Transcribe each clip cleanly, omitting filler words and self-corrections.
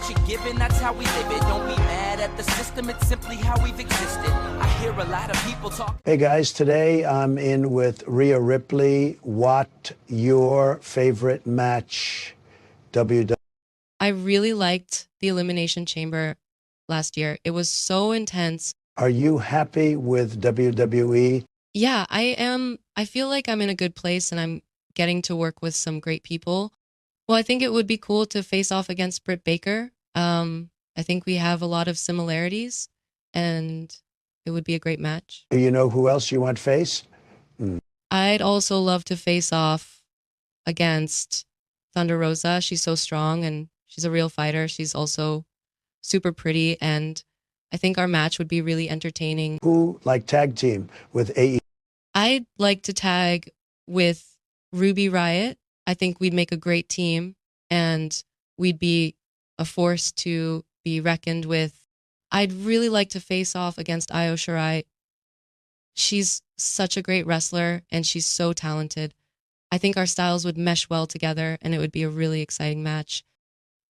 what you're given, that's how we live it. Don't be mad at the system, it's simply how we've existed. I hear a lot of people talk. Hey guys, today I'm in with Rhea Ripley. What your favorite match? WWE. I really liked the Elimination Chamber last year. It was so intense. Are you happy with WWE? Yeah, I am. I feel like I'm in a good place and I'm getting to work with some great people. Well, I think it would be cool to face off against Britt Baker. I think we have a lot of similarities and it would be a great match. Do you know who else you want to face? I'd also love to face off against Thunder Rosa. She's so strong and she's a real fighter. She's also super pretty, and I think our match would be really entertaining. Who like tag team with AE? I'd like to tag with Ruby Riott. I think we'd make a great team and we'd be a force to be reckoned with. I'd really like to face off against Io Shirai. She's such a great wrestler and she's so talented. I think our styles would mesh well together and it would be a really exciting match.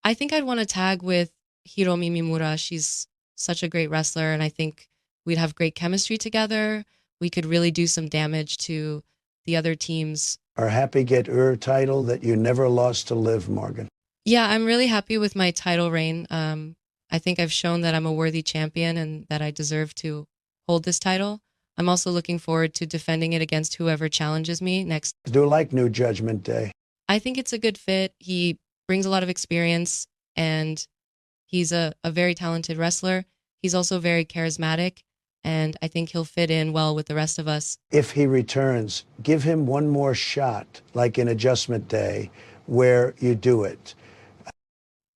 I think I'd want to tag with Hiromi Mimura. She's such a great wrestler and I think we'd have great chemistry together. We could really do some damage to the other teams. Are happy get your title that you never lost to Liv Morgan? Yeah, I'm really happy with my title reign. I think I've shown that I'm a worthy champion and that I deserve to hold this title. I'm also looking forward to defending it against whoever challenges me next. Do like New Judgment Day. I think it's a good fit. He brings a lot of experience and he's a very talented wrestler. He's also very charismatic and I think he'll fit in well with the rest of us. If he returns, give him one more shot, like in Adjustment Day, where you do it.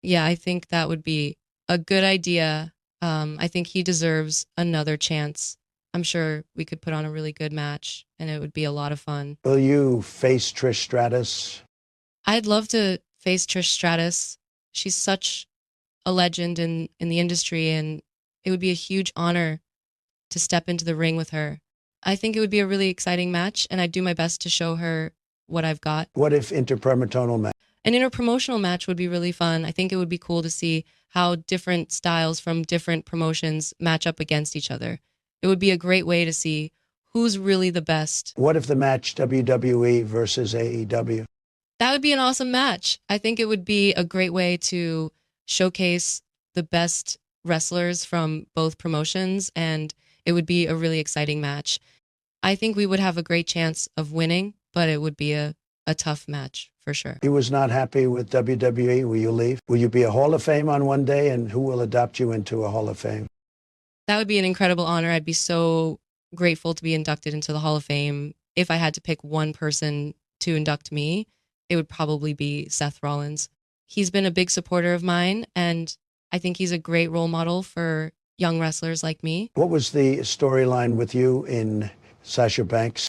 Yeah, I think that would be a good idea. I think he deserves another chance. I'm sure we could put on a really good match and it would be a lot of fun. Will you face Trish Stratus? I'd love to face Trish Stratus. She's such a legend in the industry and it would be a huge honor to step into the ring with her. I think it would be a really exciting match and I'd do my best to show her what I've got. What if interpromotional match? An interpromotional match would be really fun. I think it would be cool to see how different styles from different promotions match up against each other. It would be a great way to see who's really the best. What if the match WWE versus AEW? That would be an awesome match. I think it would be a great way to showcase the best wrestlers from both promotions, and it would be a really exciting match. I think we would have a great chance of winning, but it would be a tough match for sure. He was not happy with WWE. Will you leave? Will you be a Hall of Fame on one day, and who will adopt you into a Hall of Fame? That would be an incredible honor. I'd be so grateful to be inducted into the Hall of Fame. If I had to pick one person to induct me, it would probably be Seth Rollins. He's been a big supporter of mine, and I think he's a great role model for young wrestlers like me. What was the storyline with you in Sasha Banks?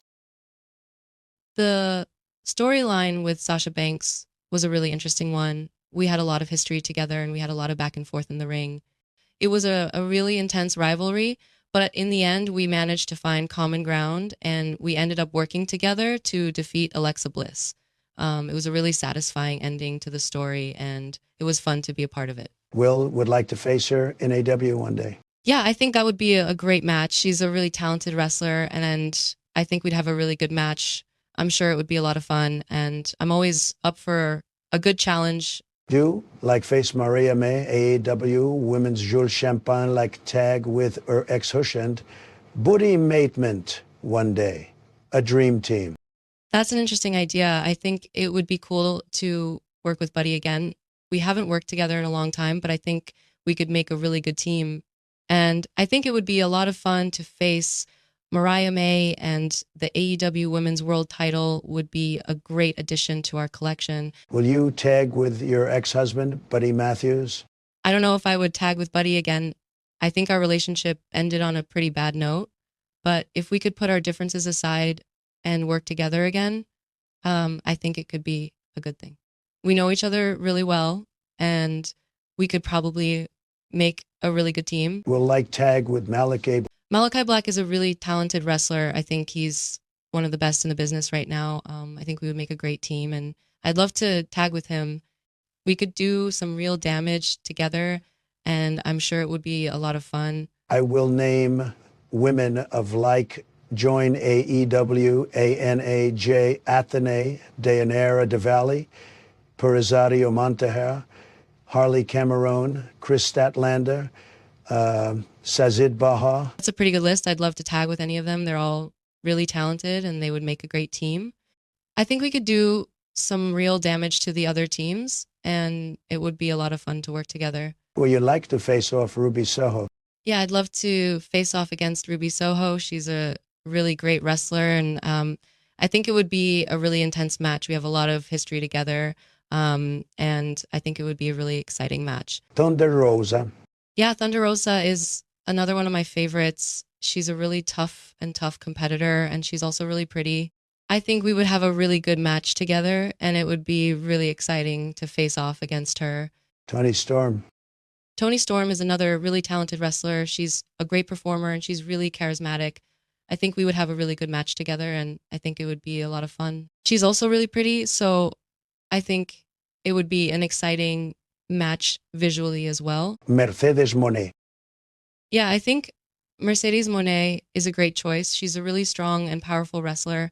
The storyline with Sasha Banks was a really interesting one. We had a lot of history together, and we had a lot of back and forth in the ring. It was a really intense rivalry, but in the end, we managed to find common ground, and we ended up working together to defeat Alexa Bliss. It was a really satisfying ending to the story, and it was fun to be a part of it. Will would like to face her in AW one day. Yeah, I think that would be a great match. She's a really talented wrestler, and I think we'd have a really good match. I'm sure it would be a lot of fun, and I'm always up for a good challenge. Do like face Maria May, AEW, women's Jules Champagne, like tag with her ex-husband, Buddy Matement one day, a dream team. That's an interesting idea. I think it would be cool to work with Buddy again. We haven't worked together in a long time, but I think we could make a really good team. And I think it would be a lot of fun to face Mariah May, and the AEW Women's World title would be a great addition to our collection. Will you tag with your ex-husband, Buddy Matthews? I don't know if I would tag with Buddy again. I think our relationship ended on a pretty bad note, but if we could put our differences aside and work together again, I think it could be a good thing. We know each other really well, and we could probably make a really good team. Will like tag with Malachi. Malachi Black is a really talented wrestler. I think he's one of the best in the business right now. I think we would make a great team, and I'd love to tag with him. We could do some real damage together, and I'm sure it would be a lot of fun. I will name women of like join AEW, ANAJ, Athene, Dayanara Devali, Purizario Montejar, Harley Cameron, Chris Statlander, Sazid Baha. That's a pretty good list. I'd love to tag with any of them. They're all really talented and they would make a great team. I think we could do some real damage to the other teams and it would be a lot of fun to work together. Would you like to face off Ruby Soho? Yeah, I'd love to face off against Ruby Soho. She's a really great wrestler and I think it would be a really intense match. We have a lot of history together and I think it would be a really exciting match. Thunder Rosa. Yeah, Thunder Rosa is another one of my favorites. She's a really tough competitor, and she's also really pretty. I think we would have a really good match together, and it would be really exciting to face off against her. Toni Storm. Toni Storm is another really talented wrestler. She's a great performer, and she's really charismatic. I think we would have a really good match together, and I think it would be a lot of fun. She's also really pretty, so I think it would be an exciting match visually as well. Mercedes Moné. Yeah, I think Mercedes Moné is a great choice. She's a really strong and powerful wrestler,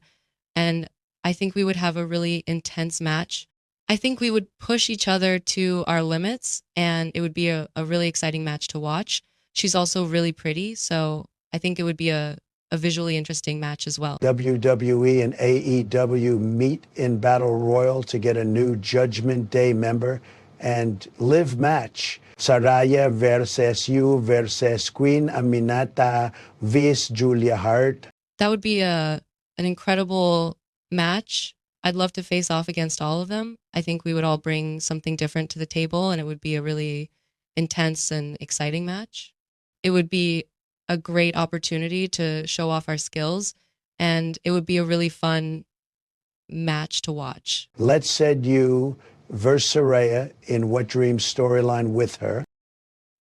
and I think we would have a really intense match. I think we would push each other to our limits, and it would be a really exciting match to watch. She's also really pretty, so I think it would be a visually interesting match as well. WWE and AEW meet in Battle Royal to get a new Judgment Day member and live match. Saraya versus you versus Queen Aminata vs Julia Hart. That would be an incredible match. I'd love to face off against all of them. I think we would all bring something different to the table, and it would be a really intense and exciting match. It would be a great opportunity to show off our skills, and it would be a really fun match to watch. Let's said you versus Saraya in What Dreams storyline with her.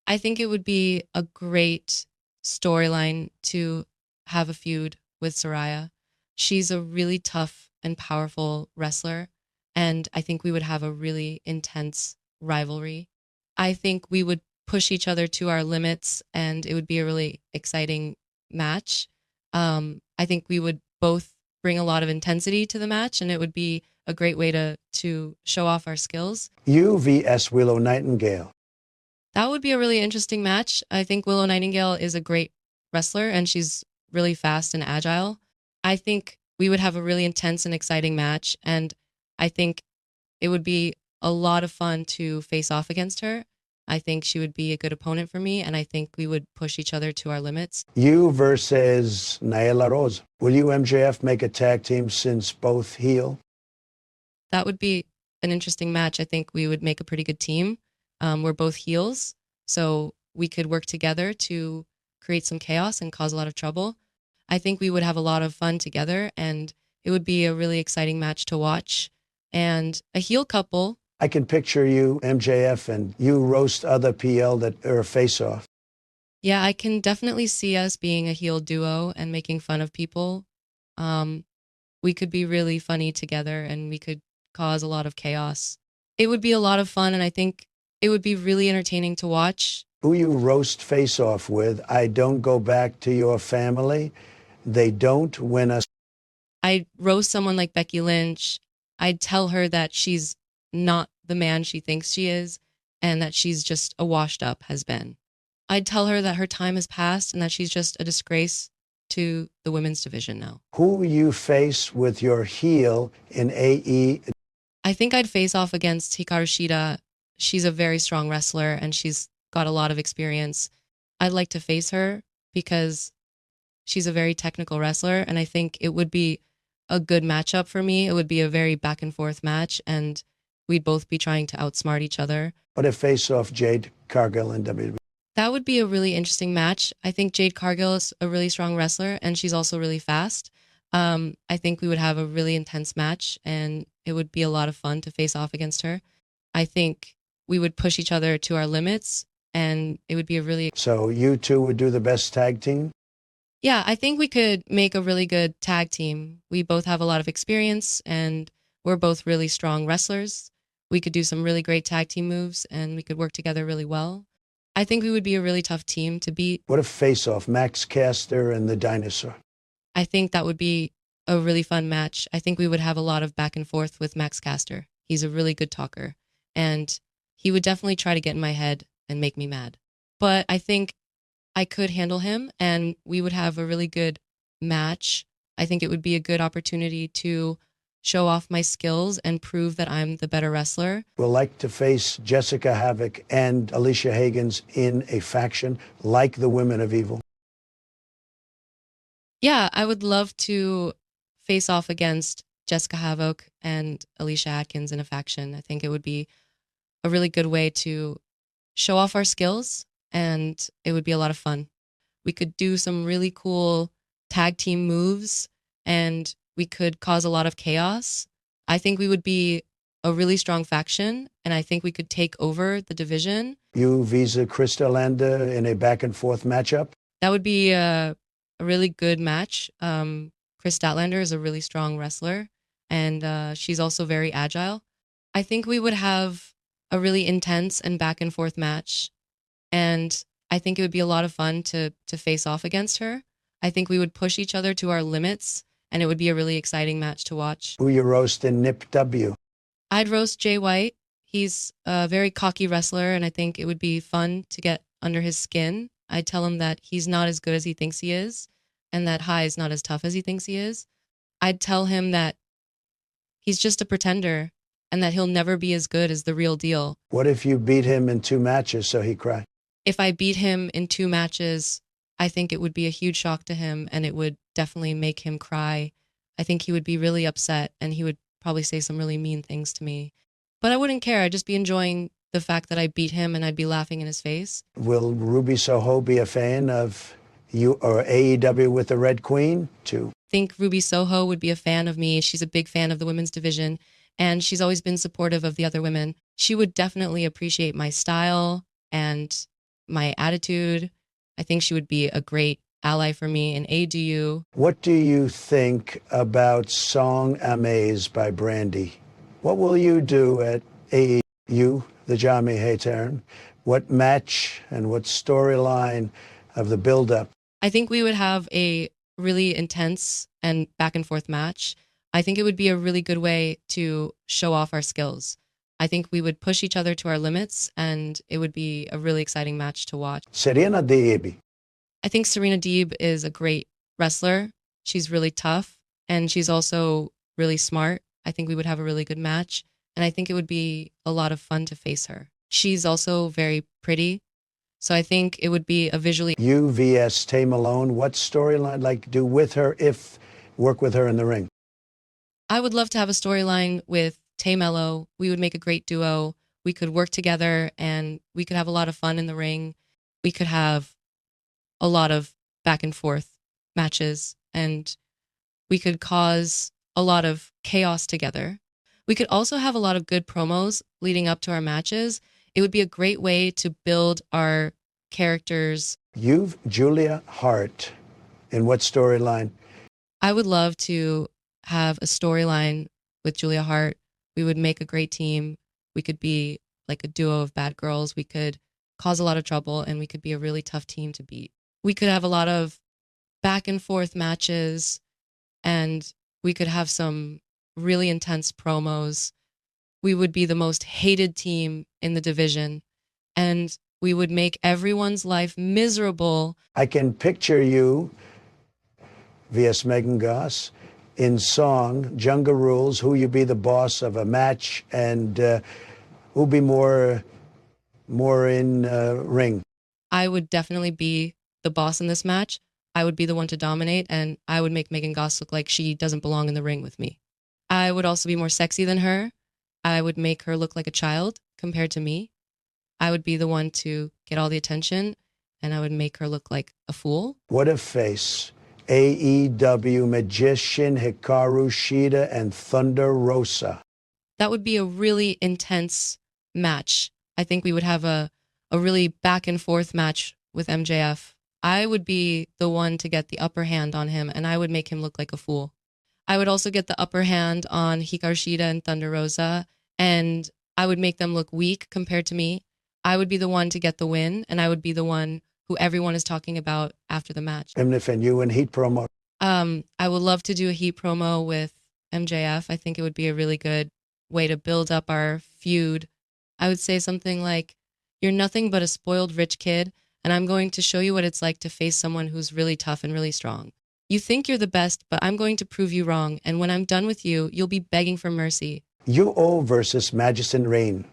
I think it would be a great storyline to have a feud with Saraya. She's a really tough and powerful wrestler, and I think we would have a really intense rivalry. I think we would push each other to our limits, and it would be a really exciting match. I think we would both bring a lot of intensity to the match, and it would be a great way to show off our skills. You vs Willow Nightingale. That would be a really interesting match. I think Willow Nightingale is a great wrestler, and she's really fast and agile. I think we would have a really intense and exciting match, and I think it would be a lot of fun to face off against her. I think she would be a good opponent for me, and I think we would push each other to our limits. You versus Nyla Rose. Will you, MJF, make a tag team since both heel? That would be an interesting match. I think we would make a pretty good team. We're both heels, so we could work together to create some chaos and cause a lot of trouble. I think we would have a lot of fun together, and it would be a really exciting match to watch. And a heel couple. I can picture you, MJF, and you roast other PL that are face-off. Yeah, I can definitely see us being a heel duo and making fun of people. We could be really funny together, and we could cause a lot of chaos. It would be a lot of fun, and I think it would be really entertaining to watch. Who you roast face-off with, I don't go back to your family. They don't win us. I'd roast someone like Becky Lynch. I'd tell her that she's not the man she thinks she is and that she's just a washed up has-been. I'd tell her that her time has passed and that she's just a disgrace to the women's division now. Who you face with your heel in AE? I think I'd face off against Hikaru Shida. She's a very strong wrestler and she's got a lot of experience. I'd like to face her because she's a very technical wrestler, and I think it would be a good matchup for me. It would be a very back and forth match, and we'd both be trying to outsmart each other. What if face off Jade Cargill in WWE? That would be a really interesting match. I think Jade Cargill is a really strong wrestler, and she's also really fast. I think we would have a really intense match, and it would be a lot of fun to face off against her. I think we would push each other to our limits, and it would be a really... So you two would do the best tag team? Yeah, I think we could make a really good tag team. We both have a lot of experience, and we're both really strong wrestlers. We could do some really great tag team moves and we could work together really well. I think we would be a really tough team to beat. What a face-off, Max Caster and the Dinosaur. I think that would be a really fun match. I think we would have a lot of back and forth with Max Caster. He's a really good talker, and he would definitely try to get in my head and make me mad. But I think I could handle him, and we would have a really good match. I think it would be a good opportunity to show off my skills and prove that I'm the better wrestler. Will like to face Jessica Havoc and Alicia Hagans in a faction like the Women of Evil. Yeah, I would love to face off against Jessica Havoc and Alicia Atkins in a faction. I think it would be a really good way to show off our skills, and it would be a lot of fun. We could do some really cool tag team moves, and we could cause a lot of chaos. I think we would be a really strong faction, and I think we could take over the division. You Visa Chris Statlander in a back-and-forth matchup? That would be a really good match. Chris Statlander is a really strong wrestler, and she's also very agile. I think we would have a really intense and back-and-forth match, and I think it would be a lot of fun to face off against her. I think we would push each other to our limits, and it would be a really exciting match to watch. Who you roasting, Nip W? I'd roast Jay White. He's a very cocky wrestler, and I think it would be fun to get under his skin. I'd tell him that he's not as good as he thinks he is, and that High is not as tough as he thinks he is. I'd tell him that he's just a pretender, and that he'll never be as good as the real deal. What if you beat him in 2 matches so he cried? If I beat him in 2 matches, I think it would be a huge shock to him, and it would definitely make him cry. I think he would be really upset, and he would probably say some really mean things to me. But I wouldn't care. I'd just be enjoying the fact that I beat him, and I'd be laughing in his face. Will Ruby Soho be a fan of you or AEW with the Red Queen too? I think Ruby Soho would be a fan of me. She's a big fan of the women's division, and she's always been supportive of the other women. She would definitely appreciate my style and my attitude. I think she would be a great ally for me in ADU. What do you think about Song Amaze by Brandy? What will you do at AEU, the Jami Haytern? What match and what storyline of the build-up? I think we would have a really intense and back and forth match. I think it would be a really good way to show off our skills. I think we would push each other to our limits, and it would be a really exciting match to watch. Serena Deeb. I think Serena Deeb is a great wrestler. She's really tough, and she's also really smart. I think we would have a really good match, and I think it would be a lot of fun to face her. She's also very pretty, so I think it would be a visually... You vs. Tay Malone, what storyline like do with her if work with her in the ring? I would love to have a storyline with Tay Mello. We would make a great duo. We could work together, and we could have a lot of fun in the ring. We could have a lot of back and forth matches, and we could cause a lot of chaos together. We could also have a lot of good promos leading up to our matches. It would be a great way to build our characters. You've Julia Hart. In what storyline? I would love to have a storyline with Julia Hart. We would make a great team. We could be like a duo of bad girls. We could cause a lot of trouble, and we could be a really tough team to beat. We could have a lot of back and forth matches, and we could have some really intense promos. We would be the most hated team in the division, and we would make everyone's life miserable. I can picture you, vs. Megan Goss, in song, Jungle Rules, who you be the boss of a match, and who be more in ring. I would definitely be the boss in this match. I would be the one to dominate, and I would make Megan Goss look like she doesn't belong in the ring with me. I would also be more sexy than her. I would make her look like a child compared to me. I would be the one to get all the attention, and I would make her look like a fool. What a face. AEW Magician Hikaru Shida and Thunder Rosa. That would be a really intense match. I think we would have a really back and forth match with MJF. I would be the one to get the upper hand on him, and I would make him look like a fool. I would also get the upper hand on Hikaru Shida and Thunder Rosa, and I would make them look weak compared to me. I would be the one to get the win, and I would be the one who everyone is talking about after the match. MF and you in heat promo. I would love to do a heat promo with MJF. I think it would be a really good way to build up our feud. I would say something like, "You're nothing but a spoiled rich kid, and I'm going to show you what it's like to face someone who's really tough and really strong. You think you're the best, but I'm going to prove you wrong, and when I'm done with you, you'll be begging for mercy." UO versus Magician Rain.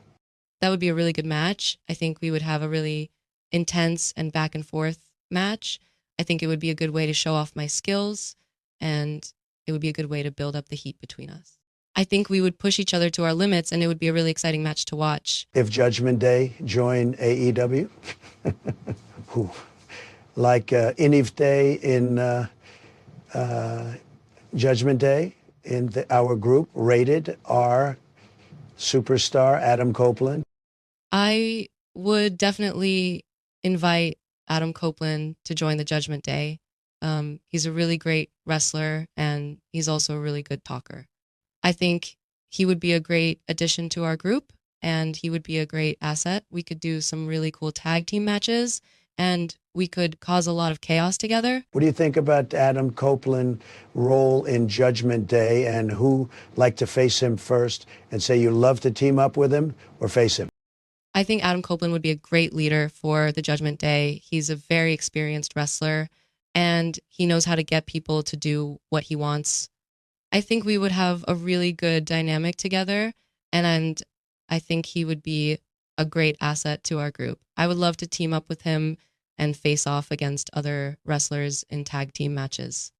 That would be a really good match. I think we would have a really intense and back and forth match. I think it would be a good way to show off my skills, and it would be a good way to build up the heat between us. I think we would push each other to our limits, and it would be a really exciting match to watch. If Judgment Day join AEW, like Iniv Day in Judgment Day, in our group, rated R superstar Adam Copeland. I would definitely invite Adam Copeland to join the Judgment Day. He's a really great wrestler, and he's also a really good talker. I think he would be a great addition to our group, and he would be a great asset. We could do some really cool tag team matches, and we could cause a lot of chaos together. What do you think about Adam Copeland's role in Judgment Day, and who like to face him first and say you love to team up with him or face him? I think Adam Copeland would be a great leader for the Judgment Day. He's a very experienced wrestler, and he knows how to get people to do what he wants. I think we would have a really good dynamic together, and I think he would be a great asset to our group. I would love to team up with him and face off against other wrestlers in tag team matches.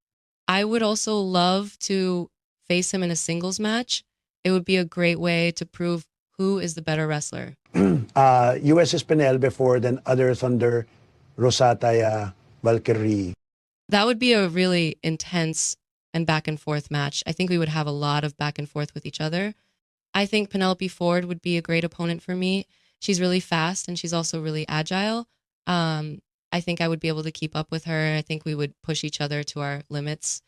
I would also love to face him in a singles match. It would be a great way to prove who is the better wrestler. US Espinel before then Other Thunder Rosataya Valkyrie. That would be a really intense and back and forth match. I think we would have a lot of back and forth with each other. I think Penelope Ford would be a great opponent for me. She's really fast, and she's also really agile. I think I would be able to keep up with her. I think we would push each other to our limits.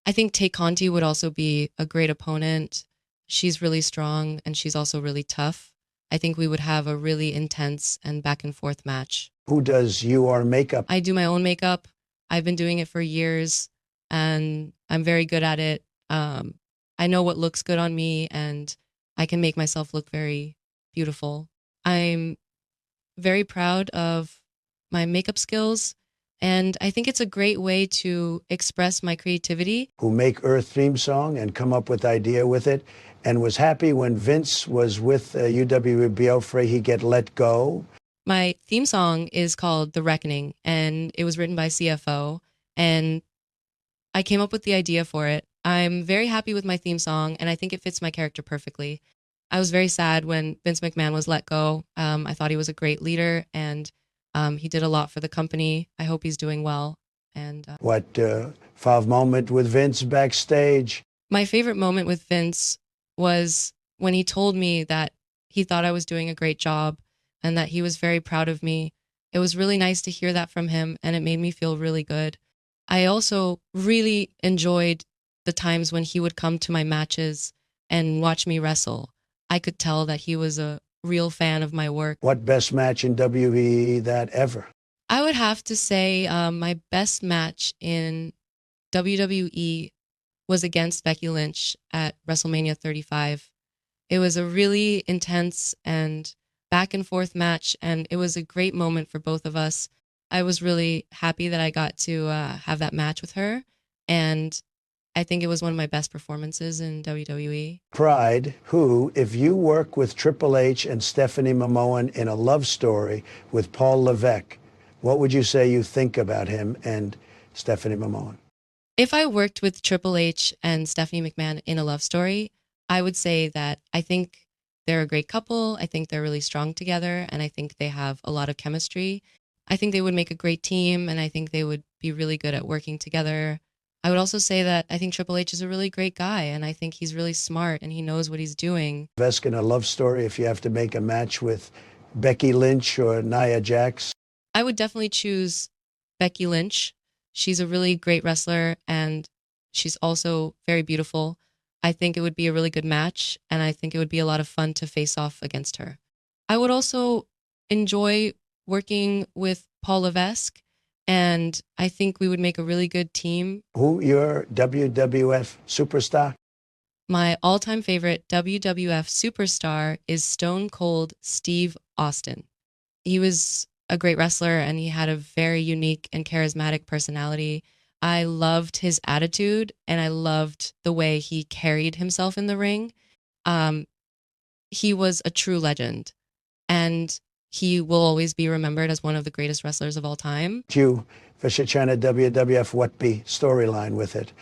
I think Tay Conti would also be a great opponent. She's really strong, and she's also really tough. I think we would have a really intense and back and forth match. Who does your makeup? I do my own makeup. I've been doing it for years, and I'm very good at it. I know what looks good on me, and I can make myself look very beautiful. I'm very proud of my makeup skills, and I think it's a great way to express my creativity. Who make Earth theme song and come up with idea with it, and was happy when Vince was with UW Biafra, he get let go. My theme song is called The Reckoning, and it was written by CFO, and I came up with the idea for it. I'm very happy with my theme song, and I think it fits my character perfectly. I was very sad when Vince McMahon was let go. I thought he was a great leader, and he did a lot for the company. I hope he's doing well. And What favorite moment with Vince backstage? My favorite moment with Vince was when he told me that he thought I was doing a great job and that he was very proud of me. It was really nice to hear that from him, and it made me feel really good. I also really enjoyed the times when he would come to my matches and watch me wrestle. I could tell that he was a real fan of my work. What best match in WWE that ever? I would have to say my best match in WWE was against Becky Lynch at WrestleMania 35. It was a really intense and back and forth match, and it was a great moment for both of us. I was really happy that I got to have that match with her, and I think it was one of my best performances in WWE. Pride, who, if you work with Triple H and Stephanie Momoan in a love story with Paul Levesque, what would you say you think about him and Stephanie Momoan? If I worked with Triple H and Stephanie McMahon in a love story, I would say that I think they're a great couple. I think they're really strong together, and I think they have a lot of chemistry. I think they would make a great team, and I think they would be really good at working together. I would also say that I think Triple H is a really great guy, and I think he's really smart and he knows what he's doing. Levesque in a love story, if you have to make a match with Becky Lynch or Nia Jax? I would definitely choose Becky Lynch. She's a really great wrestler, and she's also very beautiful. I think it would be a really good match, and I think it would be a lot of fun to face off against her. I would also enjoy working with Paul Levesque, and I think we would make a really good team. Who your WWF superstar? My all time favorite WWF superstar is Stone Cold Steve Austin. He was a great wrestler and he had a very unique and charismatic personality. I loved his attitude and I loved the way he carried himself in the ring. Um, he was a true legend and he will always be remembered as one of the greatest wrestlers of all time. You, China WWF, what be storyline with it?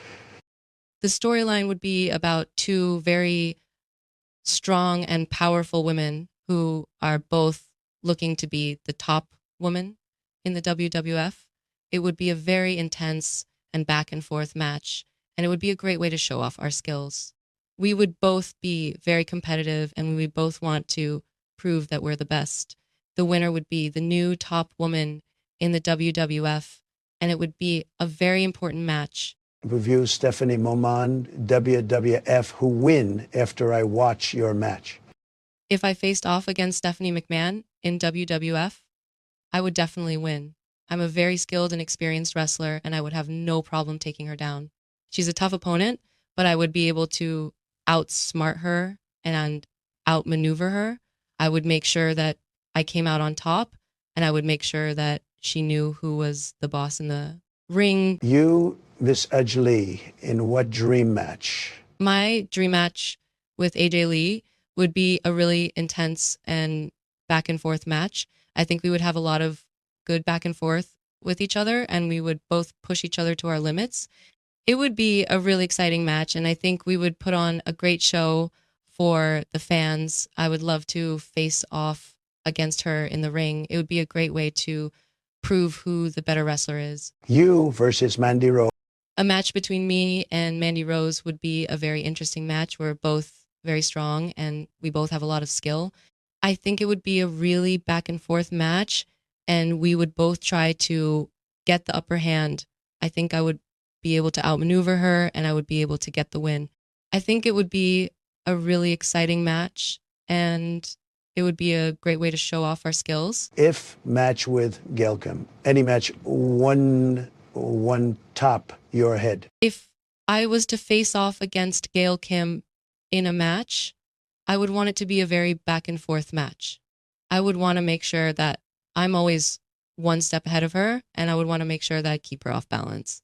The storyline would be about two very strong and powerful women who are both looking to be the top woman in the WWF. It would be a very intense and back and forth match, and it would be a great way to show off our skills. We would both be very competitive, and we would both want to prove that we're the best. The winner would be the new top woman in the WWF, and it would be a very important match. Review Stephanie Moman, WWF, who win after I watch your match. If I faced off against Stephanie McMahon in WWF, I would definitely win. I'm a very skilled and experienced wrestler, and I would have no problem taking her down. She's a tough opponent, but I would be able to outsmart her and outmaneuver her. I would make sure that I came out on top, and I would make sure that she knew who was the boss in the ring. You, Miss Lee, in what dream match? My dream match with AJ Lee would be a really intense and back and forth match. I think we would have a lot of good back and forth with each other, and we would both push each other to our limits. It would be a really exciting match, and I think we would put on a great show for the fans. I would love to face off against her in the ring. It would be a great way to prove who the better wrestler is. You versus Mandy Rose. A match between me and Mandy Rose would be a very interesting match. We're both very strong and we both have a lot of skill. I think it would be a really back and forth match, and we would both try to get the upper hand. I think I would be able to outmaneuver her and I would be able to get the win. I think it would be a really exciting match, and it would be a great way to show off our skills. If match with Gelcom, any match, one top your head. If I was to face off against Gail Kim in a match, I would want it to be a very back and forth match. I would want to make sure that I'm always one step ahead of her, and I would want to make sure that I keep her off balance.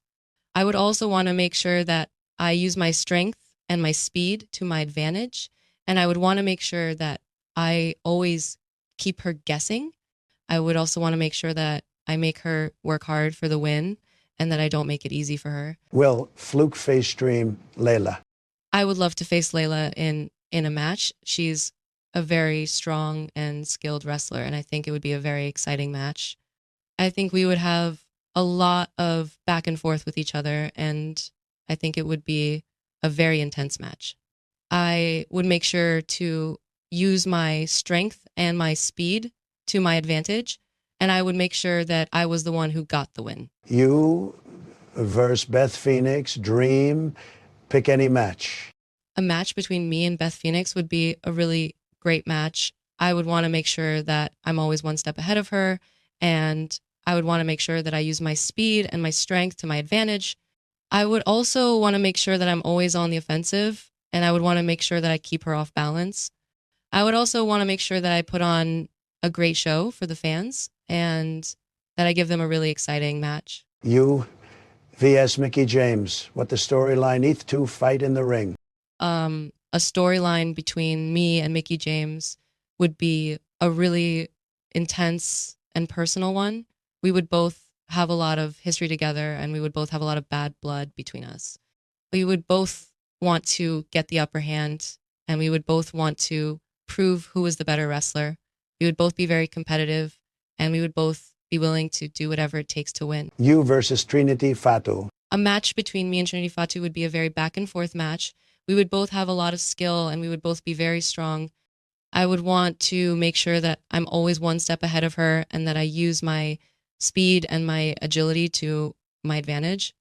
I would also want to make sure that I use my strength and my speed to my advantage, and I would want to make sure that I always keep her guessing. I would also want to make sure that I make her work hard for the win and that I don't make it easy for her. Will Fluke face dream Layla? I would love to face Layla in a match. She's a very strong and skilled wrestler, and I think it would be a very exciting match. I think we would have a lot of back and forth with each other, and I think it would be a very intense match. I would make sure to use my strength and my speed to my advantage, and I would make sure that I was the one who got the win. You versus Beth Phoenix, dream, pick any match. A match between me and Beth Phoenix would be a really great match. I would want to make sure that I'm always one step ahead of her, and I would want to make sure that I use my speed and my strength to my advantage. I would also want to make sure that I'm always on the offensive, and I would want to make sure that I keep her off balance. I would also want to make sure that I put on a great show for the fans and that I give them a really exciting match. You vs. Mickie James, what the storyline, each two fight in the ring. A storyline between me and Mickie James would be a really intense and personal one. We would both have a lot of history together, and we would both have a lot of bad blood between us. We would both want to get the upper hand, and we would both want to prove who was the better wrestler. We would both be very competitive, and we would both be willing to do whatever it takes to win. You versus Trinity Fatu. A match between me and Trinity Fatu would be a very back and forth match. We would both have a lot of skill, and we would both be very strong. I would want to make sure that I'm always one step ahead of her and that I use my speed and my agility to my advantage.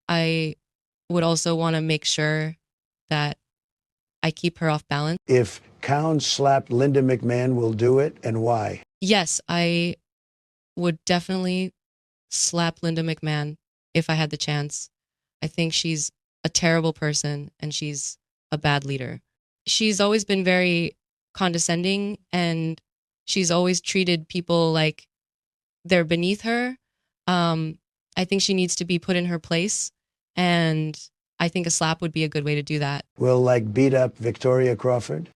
I would also want to make sure that I keep her off balance. If Cowan slapped Linda McMahon, will do it, and why? Yes, I would definitely slap Linda McMahon if I had the chance. I think she's a terrible person and she's a bad leader. She's always been very condescending and she's always treated people like they're beneath her. I think she needs to be put in her place, and I think a slap would be a good way to do that. Will beat up Victoria Crawford?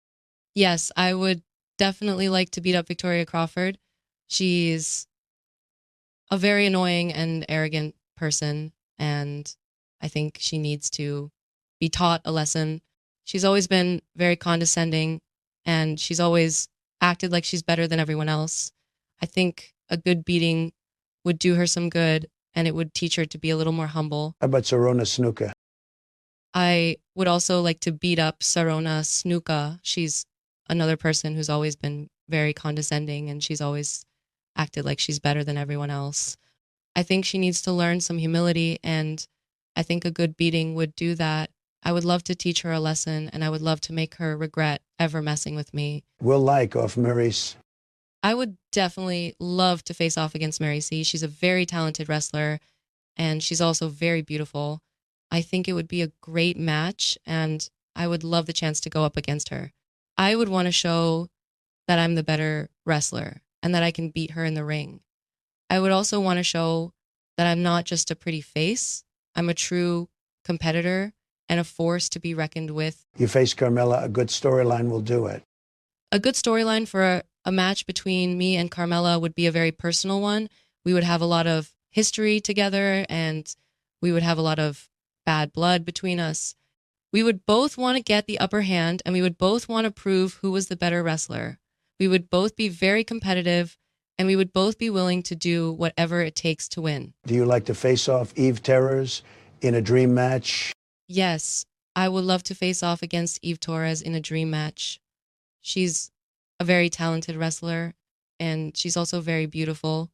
Yes, I would definitely like to beat up Victoria Crawford. She's a very annoying and arrogant person, and I think she needs to be taught a lesson. She's always been very condescending, and she's always acted like she's better than everyone else. I think a good beating would do her some good, and it would teach her to be a little more humble. How about Sarona Snuka? I would also like to beat up Sarona Snuka. She's another person who's always been very condescending, and she's always acted like she's better than everyone else. I think she needs to learn some humility, and I think a good beating would do that. I would love to teach her a lesson, and I would love to make her regret ever messing with me. Will off Maurice? I would definitely love to face off against Mary C. She's a very talented wrestler, and she's also very beautiful. I think it would be a great match, and I would love the chance to go up against her. I would want to show that I'm the better wrestler and that I can beat her in the ring. I would also want to show that I'm not just a pretty face. I'm a true competitor and a force to be reckoned with. You face Carmella, a good storyline will do it. A good storyline for a match between me and Carmella would be a very personal one. We would have a lot of history together, and we would have a lot of bad blood between us. We would both want to get the upper hand, and we would both want to prove who was the better wrestler. We would both be very competitive, and we would both be willing to do whatever it takes to win. Do you like to face off Eve Terrors in a dream match? Yes, I would love to face off against Eve Torres in a dream match. She's a very talented wrestler, and she's also very beautiful.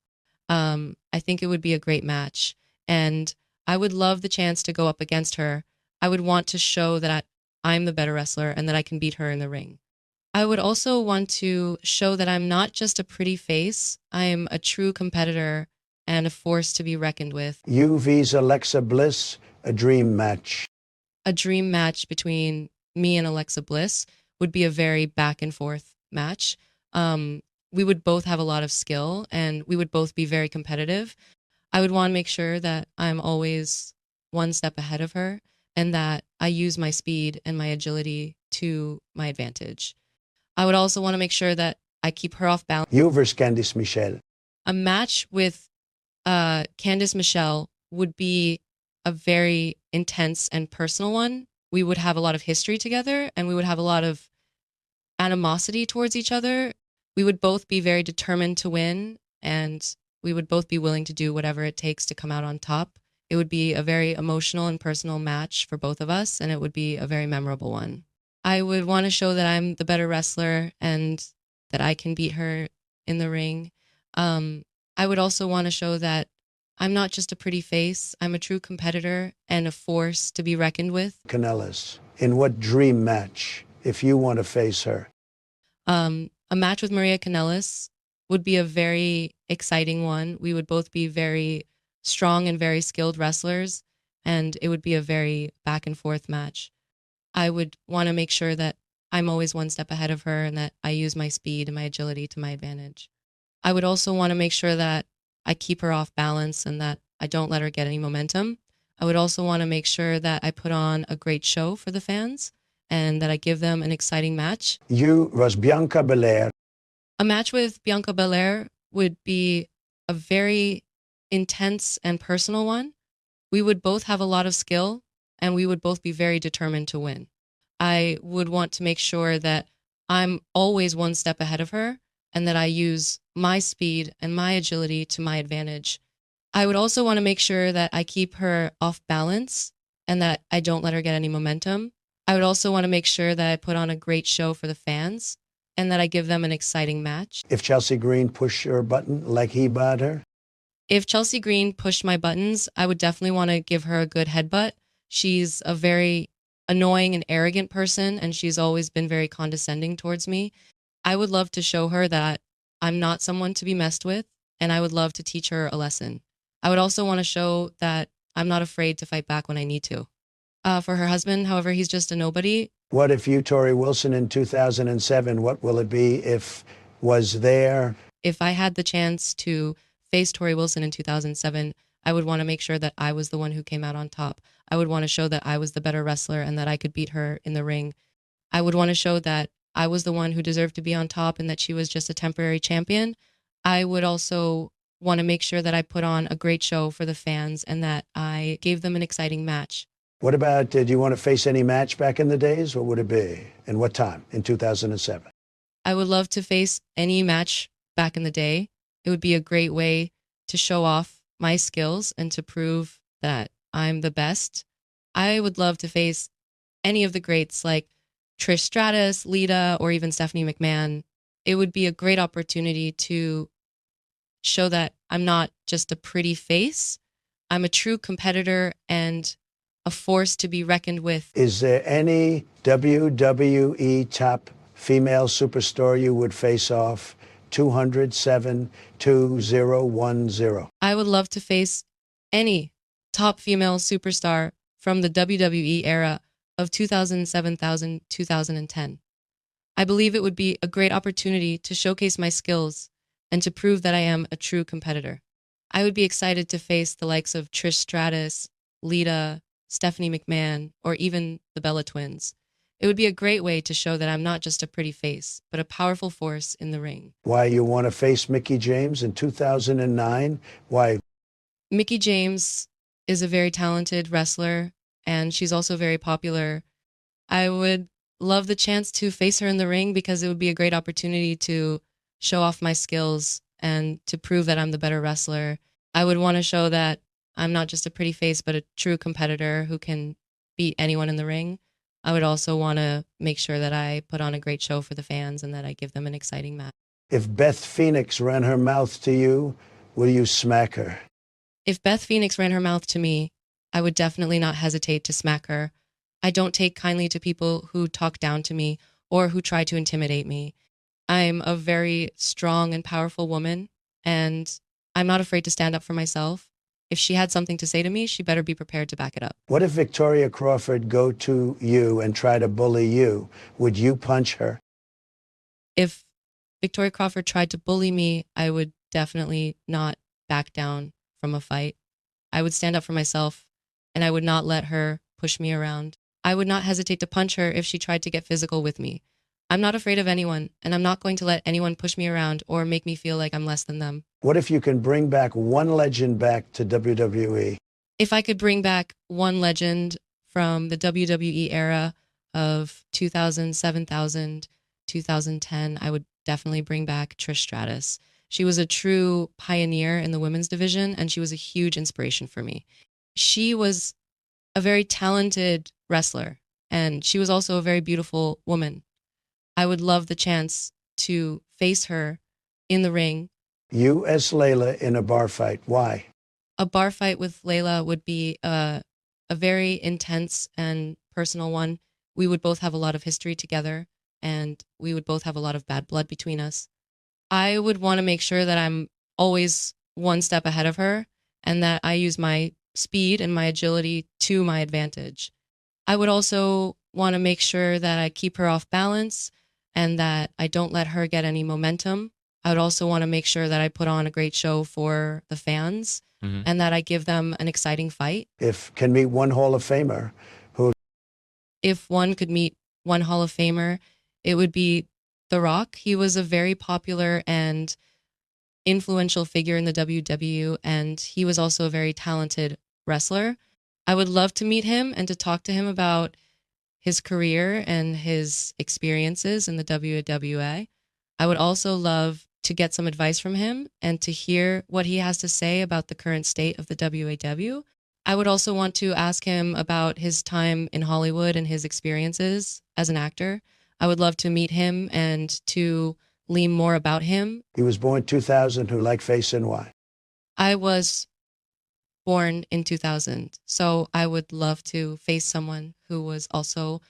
I think it would be a great match, and I would love the chance to go up against her. I would want to show that I'm the better wrestler and that I can beat her in the ring. I would also want to show that I'm not just a pretty face. I'm a true competitor and a force to be reckoned with. You vs Alexa Bliss, a dream match. A dream match between me and Alexa Bliss would be a very back and forth match. We would both have a lot of skill, and we would both be very competitive. I would want to make sure that I'm always one step ahead of her, and that I use my speed and my agility to my advantage. I would also want to make sure that I keep her off balance. You versus Candice Michelle. A match with Candice Michelle would be a very intense and personal one. We would have a lot of history together, and we would have a lot of animosity towards each other. We would both be very determined to win, and we would both be willing to do whatever it takes to come out on top. It would be a very emotional and personal match for both of us, and it would be a very memorable one. I would want to show that I'm the better wrestler and that I can beat her in the ring. I would also want to show that I'm not just a pretty face. I'm a true competitor and a force to be reckoned with. Kanellis, in what dream match, if you want to face her? A match with Maria Kanellis would be a very exciting one. We would both be very strong and very skilled wrestlers, and it would be a very back and forth match. I would want to make sure that I'm always one step ahead of her and that I use my speed and my agility to my advantage. I would also want to make sure that I keep her off balance and that I don't let her get any momentum. I would also want to make sure that I put on a great show for the fans and that I give them an exciting match. You was Bianca Belair. A match with Bianca Belair would be a very intense and personal one. We would both have a lot of skill, and we would both be very determined to win. I would want to make sure that I'm always one step ahead of her and that I use my speed and my agility to my advantage. I would also want to make sure that I keep her off balance and that I don't let her get any momentum. I would also want to make sure that I put on a great show for the fans and that I give them an exciting match. If Chelsea Green pushed her button like he bought her? If Chelsea Green pushed my buttons, I would definitely want to give her a good headbutt. She's a very annoying and arrogant person, and she's always been very condescending towards me. I would love to show her that I'm not someone to be messed with, and I would love to teach her a lesson. I would also want to show that I'm not afraid to fight back when I need to. For her husband, however, he's just a nobody. What if you, Tori Wilson, in 2007, what will it be if was there? If I had the chance to face Tori Wilson in 2007, I would want to make sure that I was the one who came out on top. I would want to show that I was the better wrestler and that I could beat her in the ring. I would want to show that I was the one who deserved to be on top and that she was just a temporary champion. I would also want to make sure that I put on a great show for the fans and that I gave them an exciting match. What about, do you want to face any match back in the days? What would it be? And what time in 2007? I would love to face any match back in the day. It would be a great way to show off my skills and to prove that I'm the best. I would love to face any of the greats like Trish Stratus, Lita, or even Stephanie McMahon. It would be a great opportunity to show that I'm not just a pretty face. I'm a true competitor and a force to be reckoned with. Is there any WWE top female superstar you would face off? 207-2010. I would love to face any top female superstar from the WWE era of 2007, 2010. I believe it would be a great opportunity to showcase my skills and to prove that I am a true competitor. I would be excited to face the likes of Trish Stratus, Lita, Stephanie McMahon, or even the Bella Twins. It would be a great way to show that I'm not just a pretty face, but a powerful force in the ring. Why you want to face Mickie James in 2009? Why? Mickie James is a very talented wrestler, and she's also very popular. I would love the chance to face her in the ring because it would be a great opportunity to show off my skills and to prove that I'm the better wrestler. I would want to show that I'm not just a pretty face, but a true competitor who can beat anyone in the ring. I would also want to make sure that I put on a great show for the fans and that I give them an exciting match. If Beth Phoenix ran her mouth to you, will you smack her? If Beth Phoenix ran her mouth to me, I would definitely not hesitate to smack her. I don't take kindly to people who talk down to me or who try to intimidate me. I'm a very strong and powerful woman, and I'm not afraid to stand up for myself. If she had something to say to me, she better be prepared to back it up. What if Victoria Crawford go to you and try to bully you? Would you punch her? If Victoria Crawford tried to bully me, I would definitely not back down from a fight. I would stand up for myself, and I would not let her push me around. I would not hesitate to punch her if she tried to get physical with me. I'm not afraid of anyone, and I'm not going to let anyone push me around or make me feel like I'm less than them. What if you can bring back one legend back to WWE? If I could bring back one legend from the WWE era of 2007, 2010, I would definitely bring back Trish Stratus. She was a true pioneer in the women's division, and she was a huge inspiration for me. She was a very talented wrestler, and she was also a very beautiful woman. I would love the chance to face her in the ring. You as Layla in a bar fight. Why? A bar fight with Layla would be a very intense and personal one. We would both have a lot of history together, and we would both have a lot of bad blood between us. I would want to make sure that I'm always one step ahead of her and that I use my speed and my agility to my advantage. I would also want to make sure that I keep her off balance and that I don't let her get any momentum. I would also want to make sure that I put on a great show for the fans and that I give them an exciting fight. If can meet one Hall of Famer, who? If one could meet one Hall of Famer, it would be The Rock. He was a very popular and influential figure in the WW, and he was also a very talented wrestler. I would love to meet him and to talk to him about his career and his experiences in the WWA. I would also love to get some advice from him and to hear what he has to say about the current state of the WAW. I would also want to ask him about his time in Hollywood and his experiences as an actor. I would love to meet him and to learn more about him. He was born 2000. Who like face and why? I was born in 2000, so I would love to face someone who was also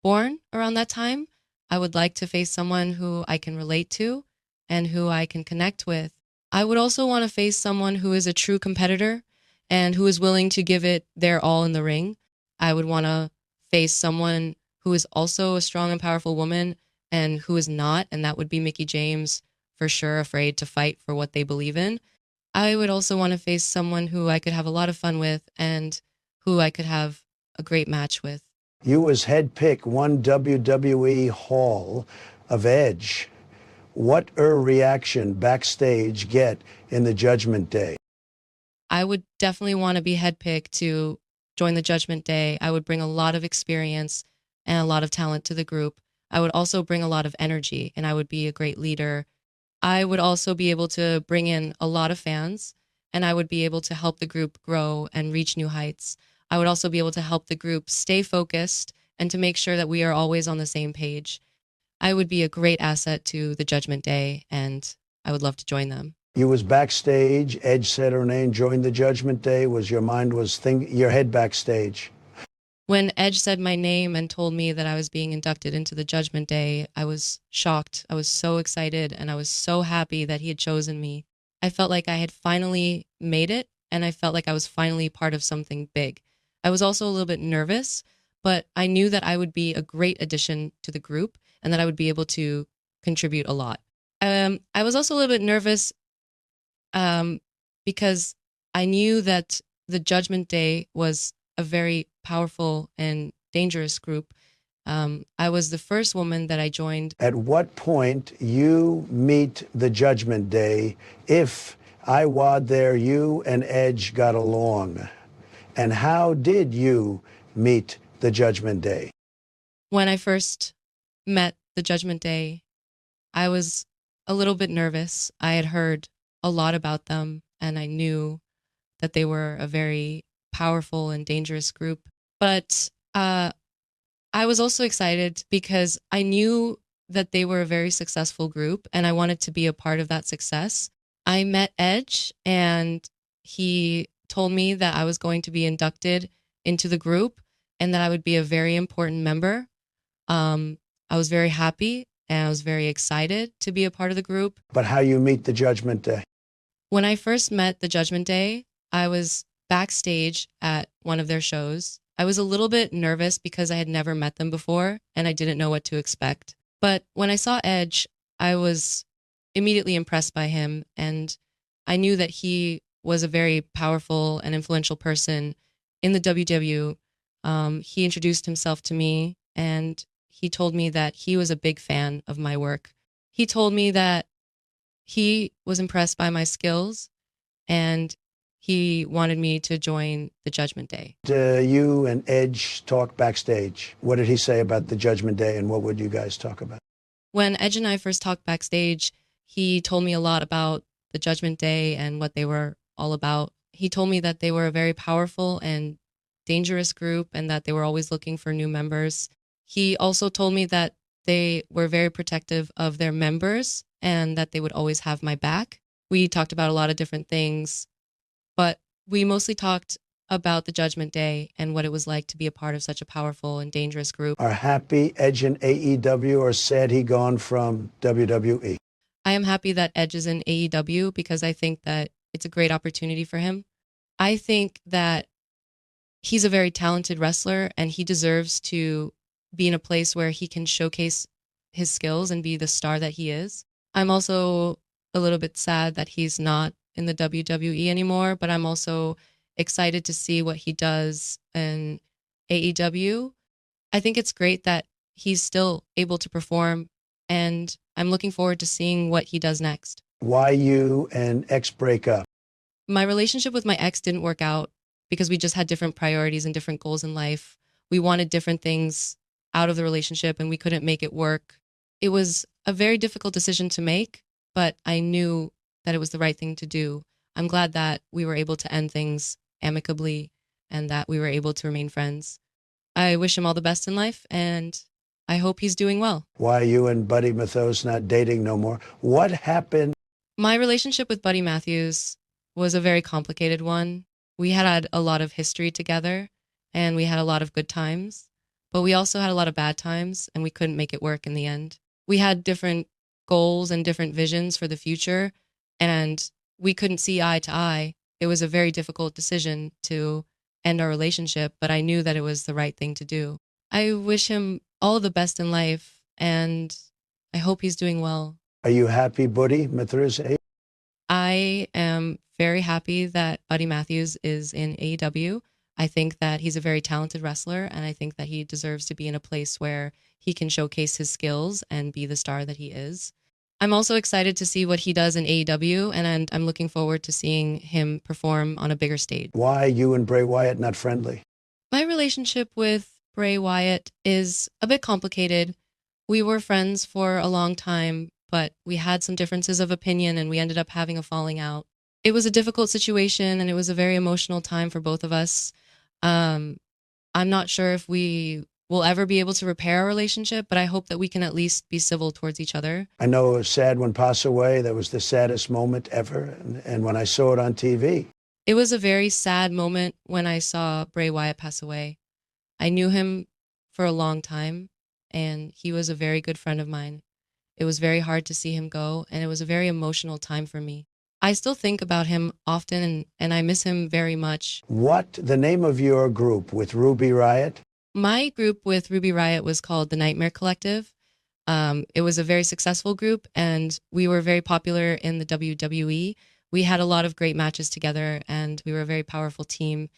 born around that time. I would like to face someone who I can relate to and who I can connect with. I would also want to face someone who is a true competitor and who is willing to give it their all in the ring. I would want to face someone who is also a strong and powerful woman and who is not, and that would be Mickie James, for sure, afraid to fight for what they believe in. I would also want to face someone who I could have a lot of fun with and who I could have a great match with. You was head pick one WWE Hall of Edge. What reaction backstage get in the Judgment Day? I would definitely want to be head pick to join the Judgment Day. I would bring a lot of experience and a lot of talent to the group. I would also bring a lot of energy and I would be a great leader. I would also be able to bring in a lot of fans and I would be able to help the group grow and reach new heights. I would also be able to help the group stay focused and to make sure that we are always on the same page. I would be a great asset to the Judgment Day and I would love to join them. You was backstage. Edge said her name, joined the Judgment Day. Was your mind your head backstage? When Edge said my name and told me that I was being inducted into the Judgment Day, I was shocked. I was so excited and I was so happy that he had chosen me. I felt like I had finally made it and I felt like I was finally part of something big. I was also a little bit nervous, but I knew that I would be a great addition to the group and that I would be able to contribute a lot. I was also a little bit nervous because I knew that the Judgment Day was a very powerful and dangerous group. I was the first woman that I joined. At what point you meet the Judgment Day? If I wad there, you and Edge got along. And how did you meet the Judgment Day? When I first met the Judgment Day, I was a little bit nervous. I had heard a lot about them and I knew that they were a very powerful and dangerous group. But I was also excited because I knew that they were a very successful group and I wanted to be a part of that success. I met Edge and he told me that I was going to be inducted into the group and that I would be a very important member. I was very happy and I was very excited to be a part of the group. But how you meet the Judgment Day? When I first met the Judgment Day, I was backstage at one of their shows. I was a little bit nervous because I had never met them before and I didn't know what to expect. But when I saw Edge, I was immediately impressed by him and I knew that he was a very powerful and influential person in the WW. He introduced himself to me and he told me that he was a big fan of my work. He told me that he was impressed by my skills and he wanted me to join the Judgment Day. You and Edge talk backstage. What did he say about the Judgment Day and what would you guys talk about? When Edge and I first talked backstage, he told me a lot about the Judgment Day and what they were all about. He told me that they were a very powerful and dangerous group and that they were always looking for new members. He also told me that they were very protective of their members and that they would always have my back. We talked about a lot of different things, but we mostly talked about the Judgment Day and what it was like to be a part of such a powerful and dangerous group. Are happy Edge in AEW or sad he gone from WWE? I am happy that Edge is in AEW because I think that it's a great opportunity for him. I think that he's a very talented wrestler and he deserves to be in a place where he can showcase his skills and be the star that he is. I'm also a little bit sad that he's not in the WWE anymore, but I'm also excited to see what he does in AEW. I think it's great that he's still able to perform and I'm looking forward to seeing what he does next. Why you and ex break up? My relationship with my ex didn't work out because we just had different priorities and different goals in life. We wanted different things out of the relationship and we couldn't make it work. It was a very difficult decision to make, but I knew that it was the right thing to do. I'm glad that we were able to end things amicably and that we were able to remain friends. I wish him all the best in life and I hope he's doing well. Why you and Buddy Matthews not dating no more? What happened? My relationship with Buddy Matthews was a very complicated one. We had a lot of history together and we had a lot of good times. but we also had a lot of bad times and we couldn't make it work in the end. We had different goals and different visions for the future, and we couldn't see eye to eye. It was a very difficult decision to end our relationship, but I knew that it was the right thing to do. I wish him all the best in life, and I hope he's doing well. Are you happy, Buddy Matthews? I am very happy that Buddy Matthews is in AEW. I think that he's a very talented wrestler, and I think that he deserves to be in a place where he can showcase his skills and be the star that he is. I'm also excited to see what he does in AEW, and I'm looking forward to seeing him perform on a bigger stage. Why you and Bray Wyatt not friendly? My relationship with Bray Wyatt is a bit complicated. We were friends for a long time, but we had some differences of opinion and we ended up having a falling out. It was a difficult situation and it was a very emotional time for both of us. I'm not sure if we will ever be able to repair our relationship, but I hope that we can at least be civil towards each other. I know it was sad when passed away. That was the saddest moment ever. And when I saw it on TV. It was a very sad moment when I saw Bray Wyatt pass away. I knew him for a long time, and he was a very good friend of mine. It was very hard to see him go, and it was a very emotional time for me. I still think about him often, and I miss him very much. What the name of your group with Ruby Riott? My group with Ruby Riott was called the Nightmare Collective. It was a very successful group, and we were very popular in the WWE. We had a lot of great matches together, and we were a very powerful team.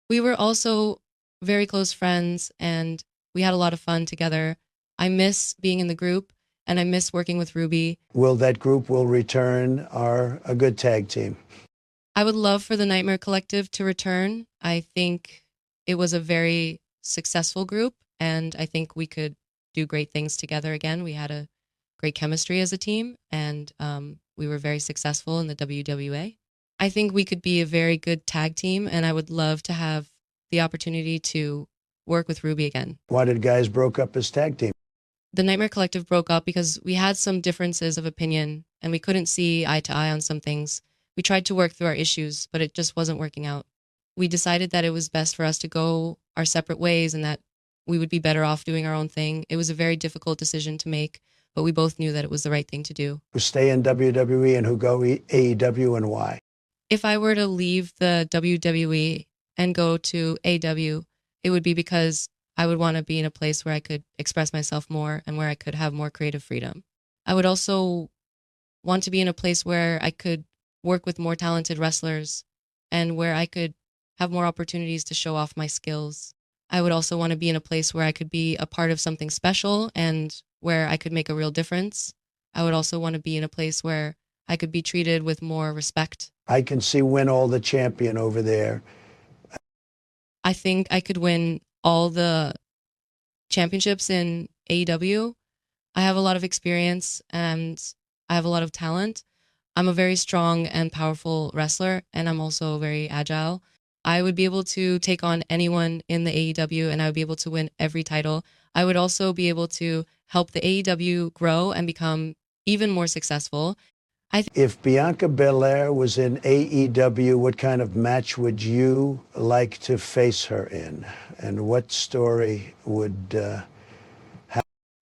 We were also very close friends, and we had a lot of fun together. I miss being in the group, and I miss working with Ruby. Will that group return are a good tag team? I would love for the Nightmare Collective to return. I think it was a very successful group, and I think we could do great things together again. We had a great chemistry as a team, and we were very successful in the WWA. I think we could be a very good tag team, and I would love to have the opportunity to work with Ruby again. Why did guys broke up as tag team? The Nightmare Collective broke up because we had some differences of opinion, and we couldn't see eye to eye on some things. We tried to work through our issues, but it just wasn't working out. We decided that it was best for us to go our separate ways and that we would be better off doing our own thing. It was a very difficult decision to make, but we both knew that it was the right thing to do. Who stay in WWE and who go AEW, and why? If I were to leave the WWE and go to AEW, it would be because I would want to be in a place where I could express myself more and where I could have more creative freedom. I would also want to be in a place where I could work with more talented wrestlers and where I could have more opportunities to show off my skills. I would also want to be in a place where I could be a part of something special and where I could make a real difference. I would also want to be in a place where I could be treated with more respect. I can see Win All the champion over there. I think I could win all the championships in AEW. I have a lot of experience and I have a lot of talent. I'm a very strong and powerful wrestler, and I'm also very agile. I would be able to take on anyone in the AEW, and I would be able to win every title. I would also be able to help the AEW grow and become even more successful. If Bianca Belair was in AEW, what kind of match would you like to face her in? And what story would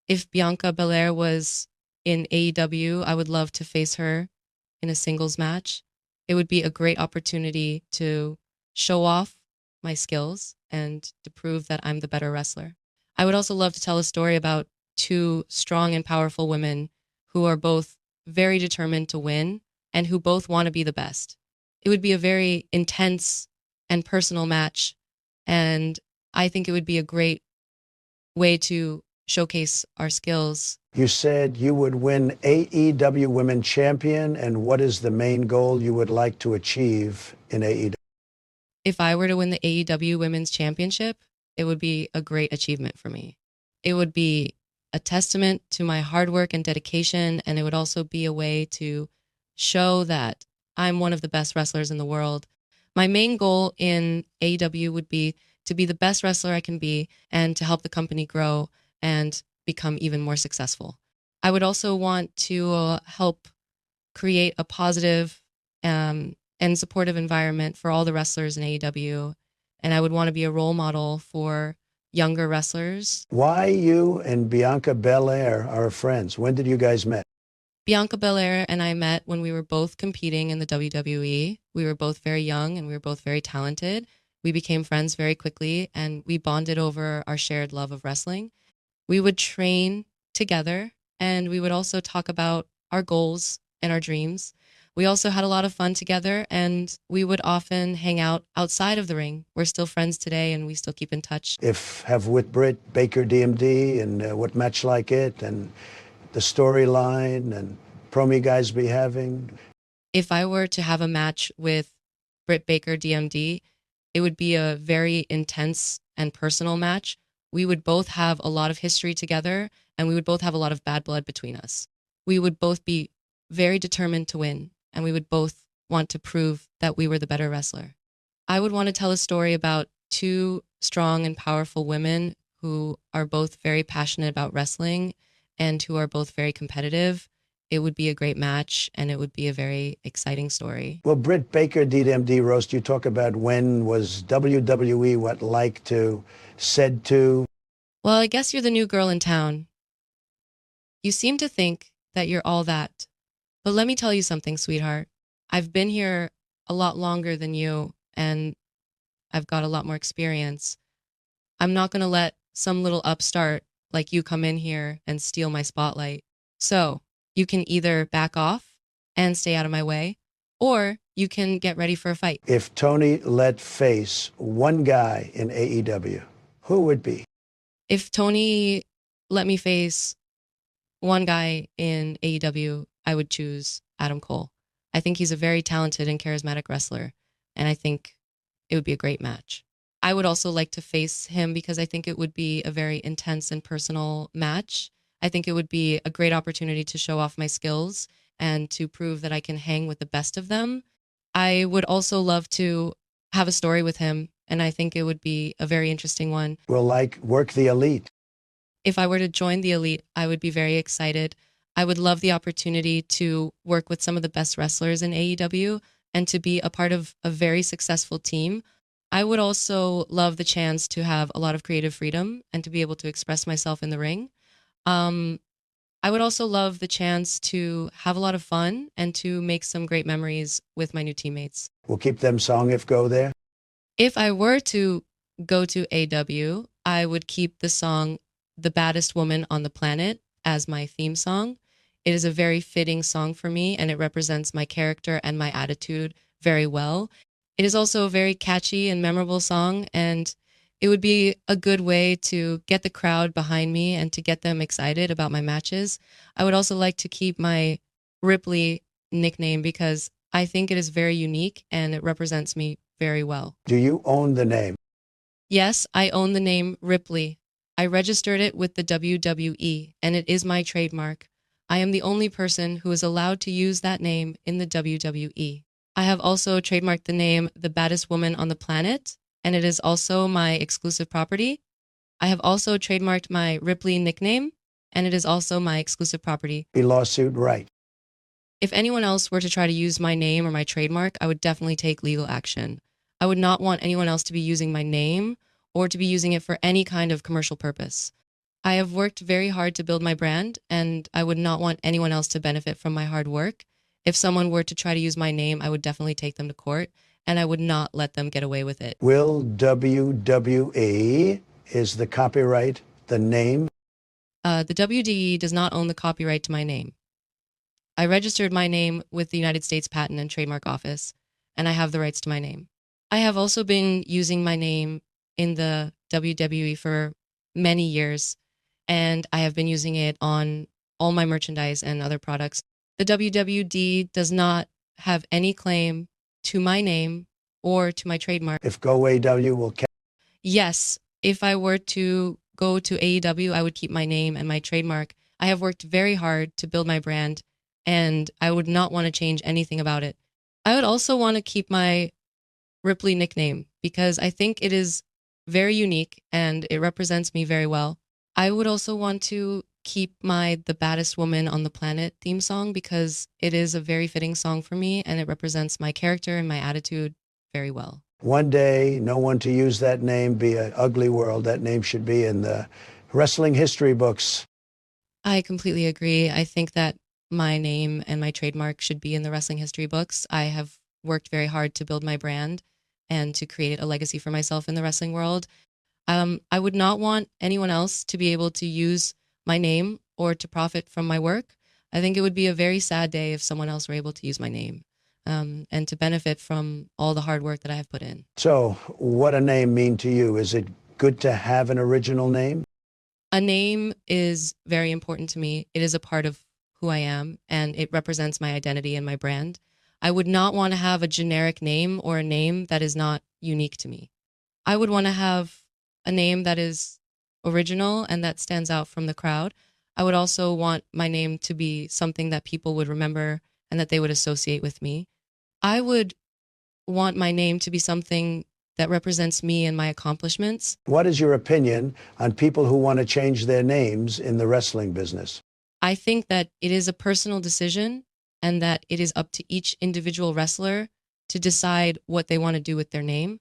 If Bianca Belair was in AEW, I would love to face her in a singles match. It would be a great opportunity to show off my skills and to prove that I'm the better wrestler. I would also love to tell a story about two strong and powerful women who are both very determined to win and who both want to be the best. It would be a very intense and personal match, and I think it would be a great way to showcase our skills. You said you would win AEW Women Champion, and what is the main goal you would like to achieve in AEW? If I were to win the AEW Women's Championship, it would be a great achievement for me. It would be a testament to my hard work and dedication, and it would also be a way to show that I'm one of the best wrestlers in the world. My main goal in AEW would be to be the best wrestler I can be and to help the company grow and become even more successful. I would also want to help create a positive and supportive environment for all the wrestlers in AEW, and I would want to be a role model for younger wrestlers. Why you and Bianca Belair are friends? When did you guys met? Bianca Belair and I met when we were both competing in the WWE. We were both very young and we were both very talented. We became friends very quickly and we bonded over our shared love of wrestling. We would train together and we would also talk about our goals and our dreams. We also had a lot of fun together and we would often hang out outside of the ring. We're still friends today and we still keep in touch. If have with Britt Baker DMD and what match like it and the storyline and promo you guys be having? If I were to have a match with Britt Baker DMD, it would be a very intense and personal match. We would both have a lot of history together and we would both have a lot of bad blood between us. We would both be very determined to win and we would both want to prove that we were the better wrestler. I would want to tell a story about two strong and powerful women who are both very passionate about wrestling and who are both very competitive. It would be a great match and it would be a very exciting story. Well, Britt Baker DMD roast, you talk about when was WWE what like to, said to. Well, I guess you're the new girl in town. You seem to think that you're all that. But let me tell you something, sweetheart. I've been here a lot longer than you and I've got a lot more experience. I'm not going to let some little upstart like you come in here and steal my spotlight. So you can either back off and stay out of my way, or you can get ready for a fight. If Tony let face one guy in AEW, who would be? If Tony let me face one guy in AEW, I would choose Adam Cole. I think he's a very talented and charismatic wrestler, and I think it would be a great match. I would also like to face him because I think it would be a very intense and personal match. I think it would be a great opportunity to show off my skills and to prove that I can hang with the best of them. I would also love to have a story with him, and I think it would be a very interesting one. Will like work the Elite? If I were to join the Elite, I would be very excited. I would love the opportunity to work with some of the best wrestlers in AEW and to be a part of a very successful team. I would also love the chance to have a lot of creative freedom and to be able to express myself in the ring. I would also love the chance to have a lot of fun and to make some great memories with my new teammates. We'll keep them song if go there. If I were to go to AW, I would keep the song The Baddest Woman on the Planet as my theme song. It is a very fitting song for me and it represents my character and my attitude very well. It is also a very catchy and memorable song, and it would be a good way to get the crowd behind me and to get them excited about my matches. I would also like to keep my Ripley nickname because I think it is very unique and it represents me very well. Do you own the name? Yes, I own the name Ripley. I registered it with the WWE and it is my trademark. I am the only person who is allowed to use that name in the WWE. I have also trademarked the name The Baddest Woman on the Planet, and it is also my exclusive property. I have also trademarked my Ripley nickname, and it is also my exclusive property. Be lawsuit right. If anyone else were to try to use my name or my trademark, I would definitely take legal action. I would not want anyone else to be using my name or to be using it for any kind of commercial purpose. I have worked very hard to build my brand, and I would not want anyone else to benefit from my hard work. If someone were to try to use my name, I would definitely take them to court, and I would not let them get away with it. Will WWE, is the copyright the name? The WDE does not own the copyright to my name. I registered my name with the United States Patent and Trademark Office, and I have the rights to my name. I have also been using my name in the WWE for many years, and I have been using it on all my merchandise and other products. The WWD does not have any claim to my name or to my trademark. If Go AW will Yes, if I were to go to AEW, I would keep my name and my trademark. I have worked very hard to build my brand, and I would not want to change anything about it. I would also want to keep my Ripley nickname because I think it is very unique and it represents me very well. I would also want to keep my The Baddest Woman on the Planet theme song because it is a very fitting song for me and it represents my character and my attitude very well. One day, no one to use that name, be an ugly world. That name should be in the wrestling history books. I completely agree. I think that my name and my trademark should be in the wrestling history books. I have worked very hard to build my brand and to create a legacy for myself in the wrestling world. I would not want anyone else to be able to use my name or to profit from my work. I think it would be a very sad day if someone else were able to use my name and to benefit from all the hard work that I have put in. So, what a name mean to you? Is it good to have an original name? A name is very important to me. It is a part of who I am, and it represents my identity and my brand. I would not want to have a generic name or a name that is not unique to me. I would want to have a name that is original and that stands out from the crowd. I would also want my name to be something that people would remember and that they would associate with me. I would want my name to be something that represents me and my accomplishments. What is your opinion on people who want to change their names in the wrestling business? I think that it is a personal decision and that it is up to each individual wrestler to decide what they want to do with their name.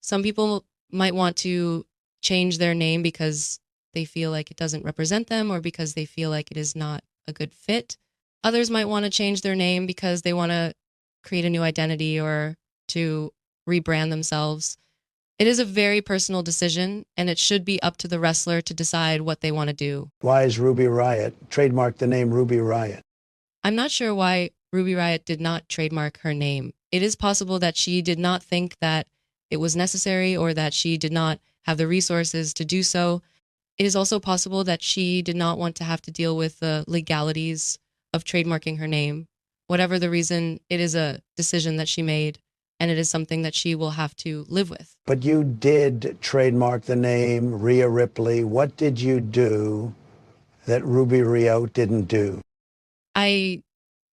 Some people might want to change their name because they feel like it doesn't represent them or because they feel like it is not a good fit. Others might want to change their name because they want to create a new identity or to rebrand themselves. It is a very personal decision, and it should be up to the wrestler to decide what they want to do. Why is Ruby Riott trademark the name Ruby Riott? I'm not sure why Ruby Riott did not trademark her name. It is possible that she did not think that it was necessary or that she did not have the resources to do so. It is also possible that she did not want to have to deal with the legalities of trademarking her name. Whatever the reason, it is a decision that she made, and it is something that she will have to live with. But you did trademark the name Rhea Ripley. What did you do that Ruby Riott didn't do? I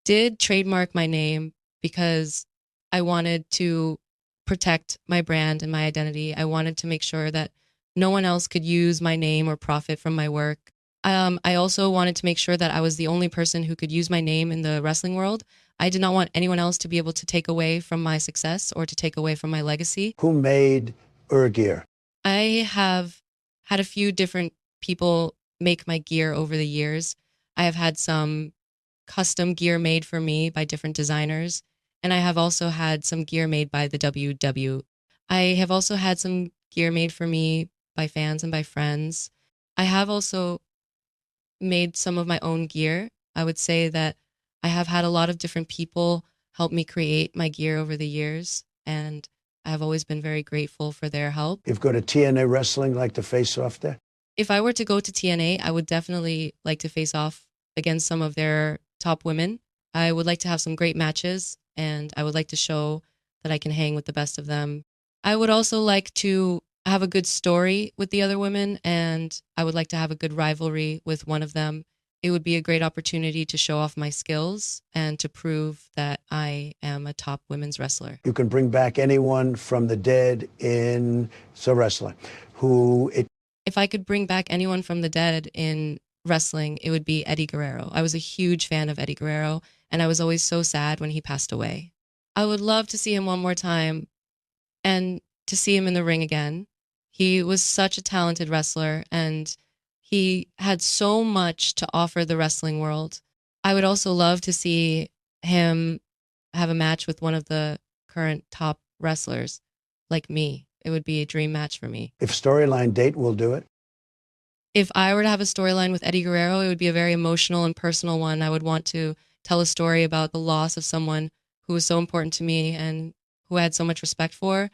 did trademark my name because I wanted to protect my brand and my identity. I wanted to make sure that no one else could use my name or profit from my work. I also wanted to make sure that I was the only person who could use my name in the wrestling world. I did not want anyone else to be able to take away from my success or to take away from my legacy. Who made gear? I have had a few different people make my gear over the years. I have had some custom gear made for me by different designers, and I have also had some gear made by the WW. I have also had some gear made for me by fans and by friends. I have also made some of my own gear. I would say that I have had a lot of different people help me create my gear over the years, and I have always been very grateful for their help. You've got a TNA Wrestling like to face off there? If I were to go to TNA, I would definitely like to face off against some of their top women. I would like to have some great matches, and I would like to show that I can hang with the best of them. I would also like to have a good story with the other women, and I would like to have a good rivalry with one of them. It would be a great opportunity to show off my skills and to prove that I am a top women's wrestler. You can bring back anyone from the dead in wrestling If I could bring back anyone from the dead in wrestling, it would be Eddie Guerrero. I was a huge fan of Eddie Guerrero, and I was always so sad when he passed away. I would love to see him one more time and to see him in the ring again. He was such a talented wrestler, and he had so much to offer the wrestling world. I would also love to see him have a match with one of the current top wrestlers like me. It would be a dream match for me. If storyline date will do it. If I were to have a storyline with Eddie Guerrero, it would be a very emotional and personal one. I would want to tell a story about the loss of someone who was so important to me and who I had so much respect for.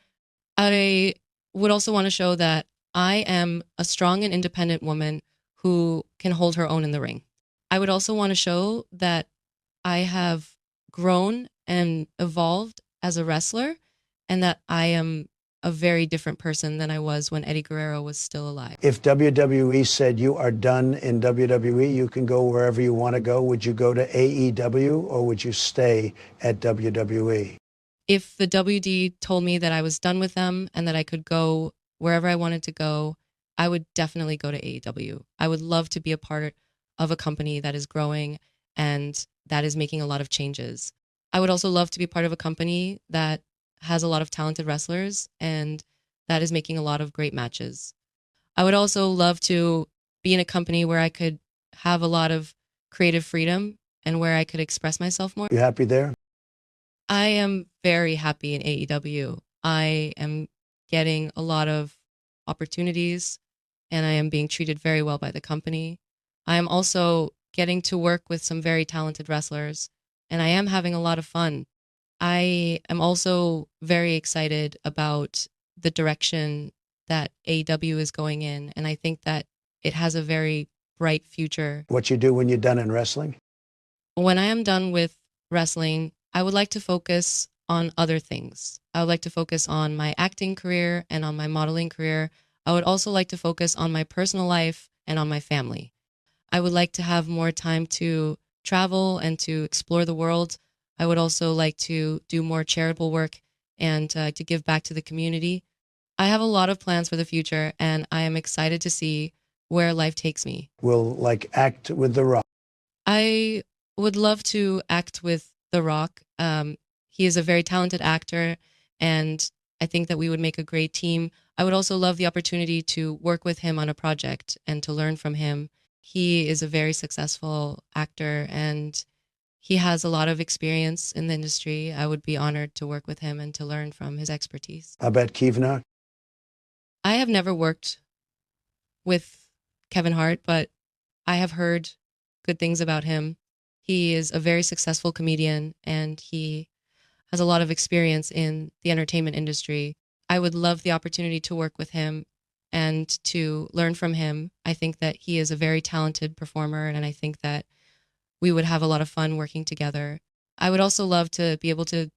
I would also want to show that I am a strong and independent woman who can hold her own in the ring. I would also want to show that I have grown and evolved as a wrestler and that I am a very different person than I was when Eddie Guerrero was still alive. If WWE said you are done in WWE, you can go wherever you want to go, would you go to AEW or would you stay at WWE? If the WD told me that I was done with them and that I could go wherever I wanted to go, I would definitely go to AEW. I would love to be a part of a company that is growing and that is making a lot of changes. I would also love to be part of a company that has a lot of talented wrestlers and that is making a lot of great matches. I would also love to be in a company where I could have a lot of creative freedom and where I could express myself more. You happy there? I am very happy in AEW. I am getting a lot of opportunities and I am being treated very well by the company. I am also getting to work with some very talented wrestlers and I am having a lot of fun. I am also very excited about the direction that AEW is going in, and I think that it has a very bright future. What you do when you're done in wrestling? When I am done with wrestling, I would like to focus on other things. I would like to focus on my acting career and on my modeling career. I would also like to focus on my personal life and on my family. I would like to have more time to travel and to explore the world. I would also like to do more charitable work and to give back to the community. I have a lot of plans for the future, and I am excited to see where life takes me. Will like act with The Rock? I would love to act with The Rock. He is a very talented actor, and I think that we would make a great team. I would also love the opportunity to work with him on a project and to learn from him. He is a very successful actor, and he has a lot of experience in the industry. I would be honored to work with him and to learn from his expertise. How about Kivna? I have never worked with Kevin Hart, but I have heard good things about him. He is a very successful comedian and he has a lot of experience in the entertainment industry. I would love the opportunity to work with him and to learn from him. I think that he is a very talented performer and I think that we would have a lot of fun working together. I would also love to be able to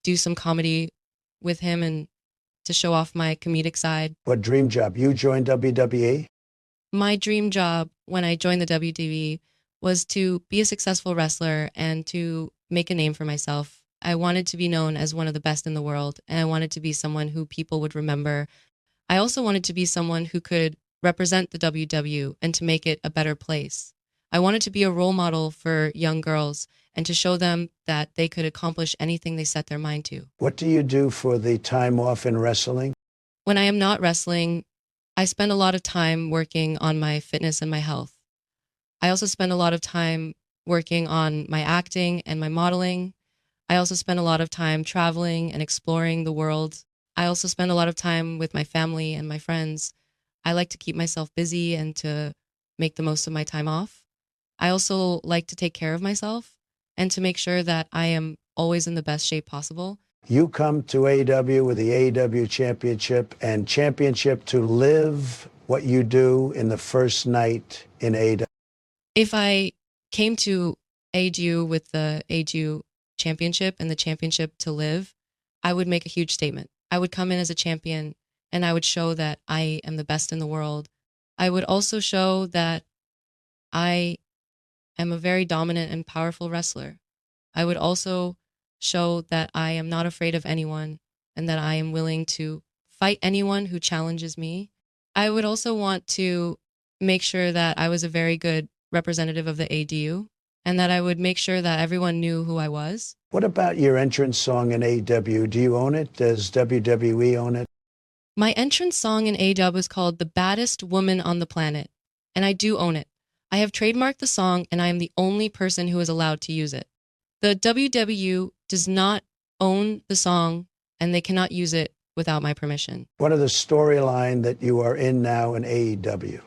do some comedy with him and to show off my comedic side. What dream job? You joined WWE? My dream job when I joined the WWE was to be a successful wrestler and to make a name for myself. I wanted to be known as one of the best in the world, and I wanted to be someone who people would remember. I also wanted to be someone who could represent the WW and to make it a better place. I wanted to be a role model for young girls and to show them that they could accomplish anything they set their mind to. What do you do for the time off in wrestling? When I am not wrestling, I spend a lot of time working on my fitness and my health. I also spend a lot of time working on my acting and my modeling. I also spend a lot of time traveling and exploring the world. I also spend a lot of time with my family and my friends. I like to keep myself busy and to make the most of my time off. I also like to take care of myself and to make sure that I am always in the best shape possible. You come to AEW with the AEW Championship and championship to live what you do in the first night in AEW. If I came to AEW with the AEW Championship and the championship to live, I would make a huge statement. I would come in as a champion and I would show that I am the best in the world. I would also show that I am a very dominant and powerful wrestler. I would also show that I am not afraid of anyone and that I am willing to fight anyone who challenges me. I would also want to make sure that I was a very good representative of the ADU and that I would make sure that everyone knew who I was. What about your entrance song in AEW? Do you own it? Does WWE own it? My entrance song in AEW is called The Baddest Woman on the Planet, and I do own it. I have trademarked the song and I am the only person who is allowed to use it. The WW does not own the song and they cannot use it without my permission. What are the storyline that you are in now in AEW?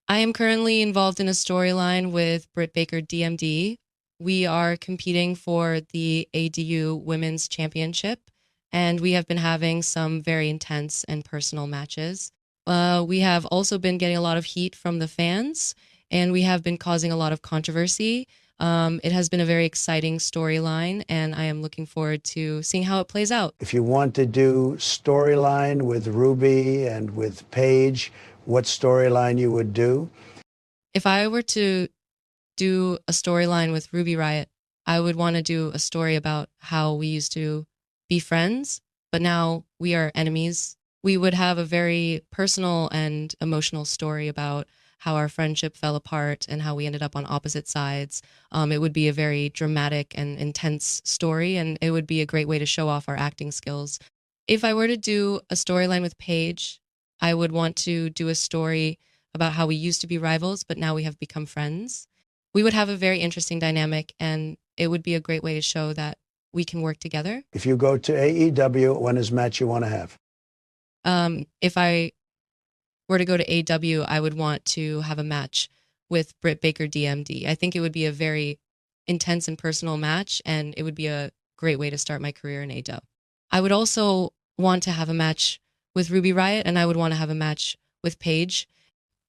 I am currently involved in a storyline with Britt Baker DMD. We are competing for the ADU Women's Championship, and we have been having some very intense and personal matches. We have also been getting a lot of heat from the fans, and we have been causing a lot of controversy. It has been a very exciting storyline, and I am looking forward to seeing how it plays out. If you want to do storyline with Ruby and with Paige, what storyline you would do? If I were to do a storyline with Ruby Riott, I would want to do a story about how we used to be friends, but now we are enemies. We would have a very personal and emotional story about how our friendship fell apart and how we ended up on opposite sides. It would be a very dramatic and intense story, and it would be a great way to show off our acting skills. If I were to do a storyline with Paige, I would want to do a story about how we used to be rivals, but now we have become friends. We would have a very interesting dynamic, and it would be a great way to show that we can work together. If you go to AEW, when is match you want to have? If I were to go to AEW, I would want to have a match with Britt Baker DMD. I think it would be a very intense and personal match, and it would be a great way to start my career in AEW. I would also want to have a match with Ruby Riott, and I would want to have a match with Paige.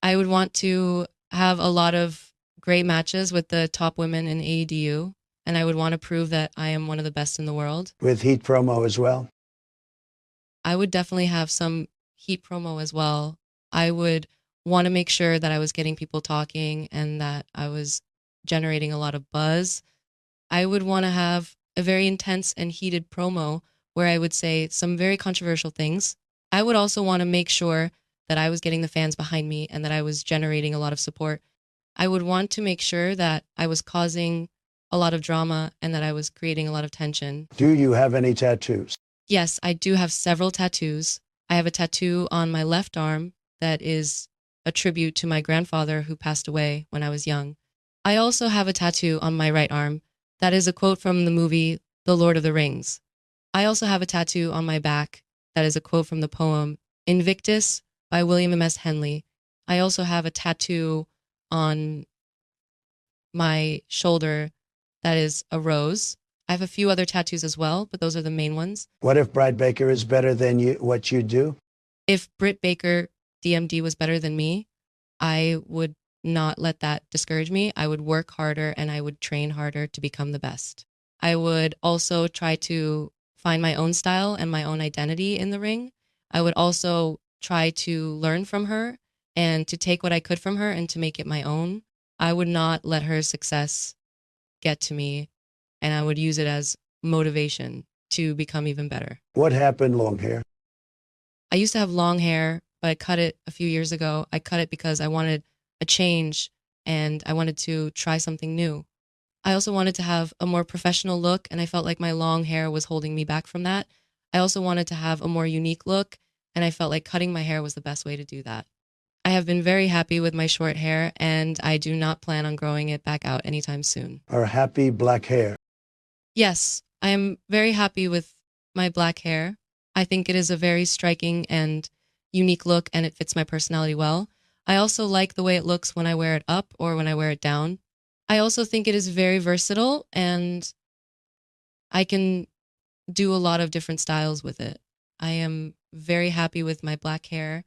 I would want to have a lot of great matches with the top women in AEW, and I would want to prove that I am one of the best in the world. With Heat promo as well? I would definitely have some Heat promo as well. I would want to make sure that I was getting people talking and that I was generating a lot of buzz. I would want to have a very intense and heated promo where I would say some very controversial things. I would also want to make sure that I was getting the fans behind me and that I was generating a lot of support. I would want to make sure that I was causing a lot of drama and that I was creating a lot of tension. Do you have any tattoos? Yes, I do have several tattoos. I have a tattoo on my left arm that is a tribute to my grandfather who passed away when I was young. I also have a tattoo on my right arm that is a quote from the movie The Lord of the Rings. I also have a tattoo on my back that is a quote from the poem Invictus by William M.S. Henley. I also have a tattoo on my shoulder that is a rose. I have a few other tattoos as well, but those are the main ones. What if Britt Baker is better than you, what you do? If Britt Baker DMD was better than me, I would not let that discourage me. I would work harder and I would train harder to become the best. I would also try to find my own style and my own identity in the ring. I would also try to learn from her and to take what I could from her and to make it my own. I would not let her success get to me, and I would use it as motivation to become even better. What happened, long hair? I used to have long hair, but I cut it a few years ago. I cut it because I wanted a change and I wanted to try something new. I also wanted to have a more professional look, and I felt like my long hair was holding me back from that. I also wanted to have a more unique look, and I felt like cutting my hair was the best way to do that. I have been very happy with my short hair, and I do not plan on growing it back out anytime soon. Or happy black hair? Yes, I am very happy with my black hair. I think it is a very striking and unique look, and it fits my personality well. I also like the way it looks when I wear it up or when I wear it down. I also think it is very versatile, and I can do a lot of different styles with it. I am very happy with my black hair,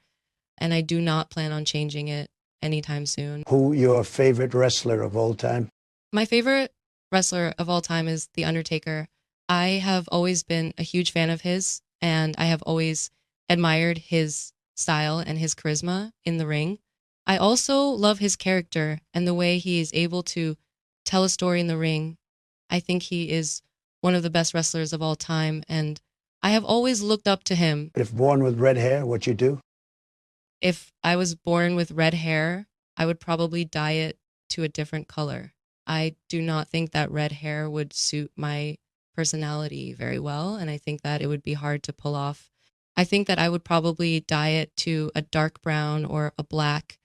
and I do not plan on changing it anytime soon. Who your favorite wrestler of all time? My favorite wrestler of all time is The Undertaker. I have always been a huge fan of his, and I have always admired his style and his charisma in the ring. I also love his character and the way he is able to tell a story in the ring. I think he is one of the best wrestlers of all time, and I have always looked up to him. If born with red hair, what you do? If I was born with red hair, I would probably dye it to a different color. I do not think that red hair would suit my personality very well, and I think that it would be hard to pull off. I think that I would probably dye it to a dark brown or a black.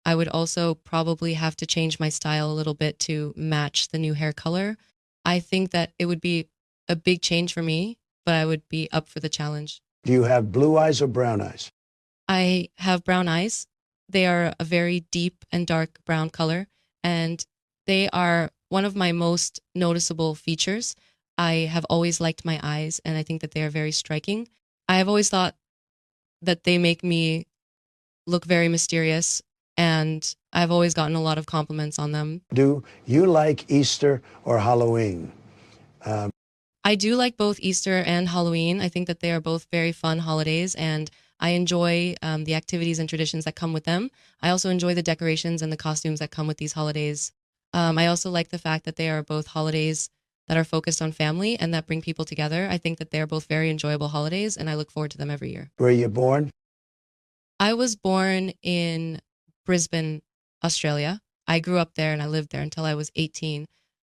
I would also probably have to change my style a little bit to match the new hair color. I think that it would be a big change for me, but I would be up for the challenge. Do you have blue eyes or brown eyes? I have brown eyes. They are a very deep and dark brown color, and they are one of my most noticeable features. I have always liked my eyes, and I think that they are very striking. I have always thought that they make me look very mysterious, and I've always gotten a lot of compliments on them. Do you like Easter or Halloween? I do like both Easter and Halloween. I think that they are both very fun holidays, and I enjoy the activities and traditions that come with them. I also enjoy the decorations and the costumes that come with these holidays. I also like the fact that they are both holidays that are focused on family and that bring people together. I think that they are both very enjoyable holidays, and I look forward to them every year. Where you born? I was born in Brisbane, Australia. I grew up there and I lived there until I was 18.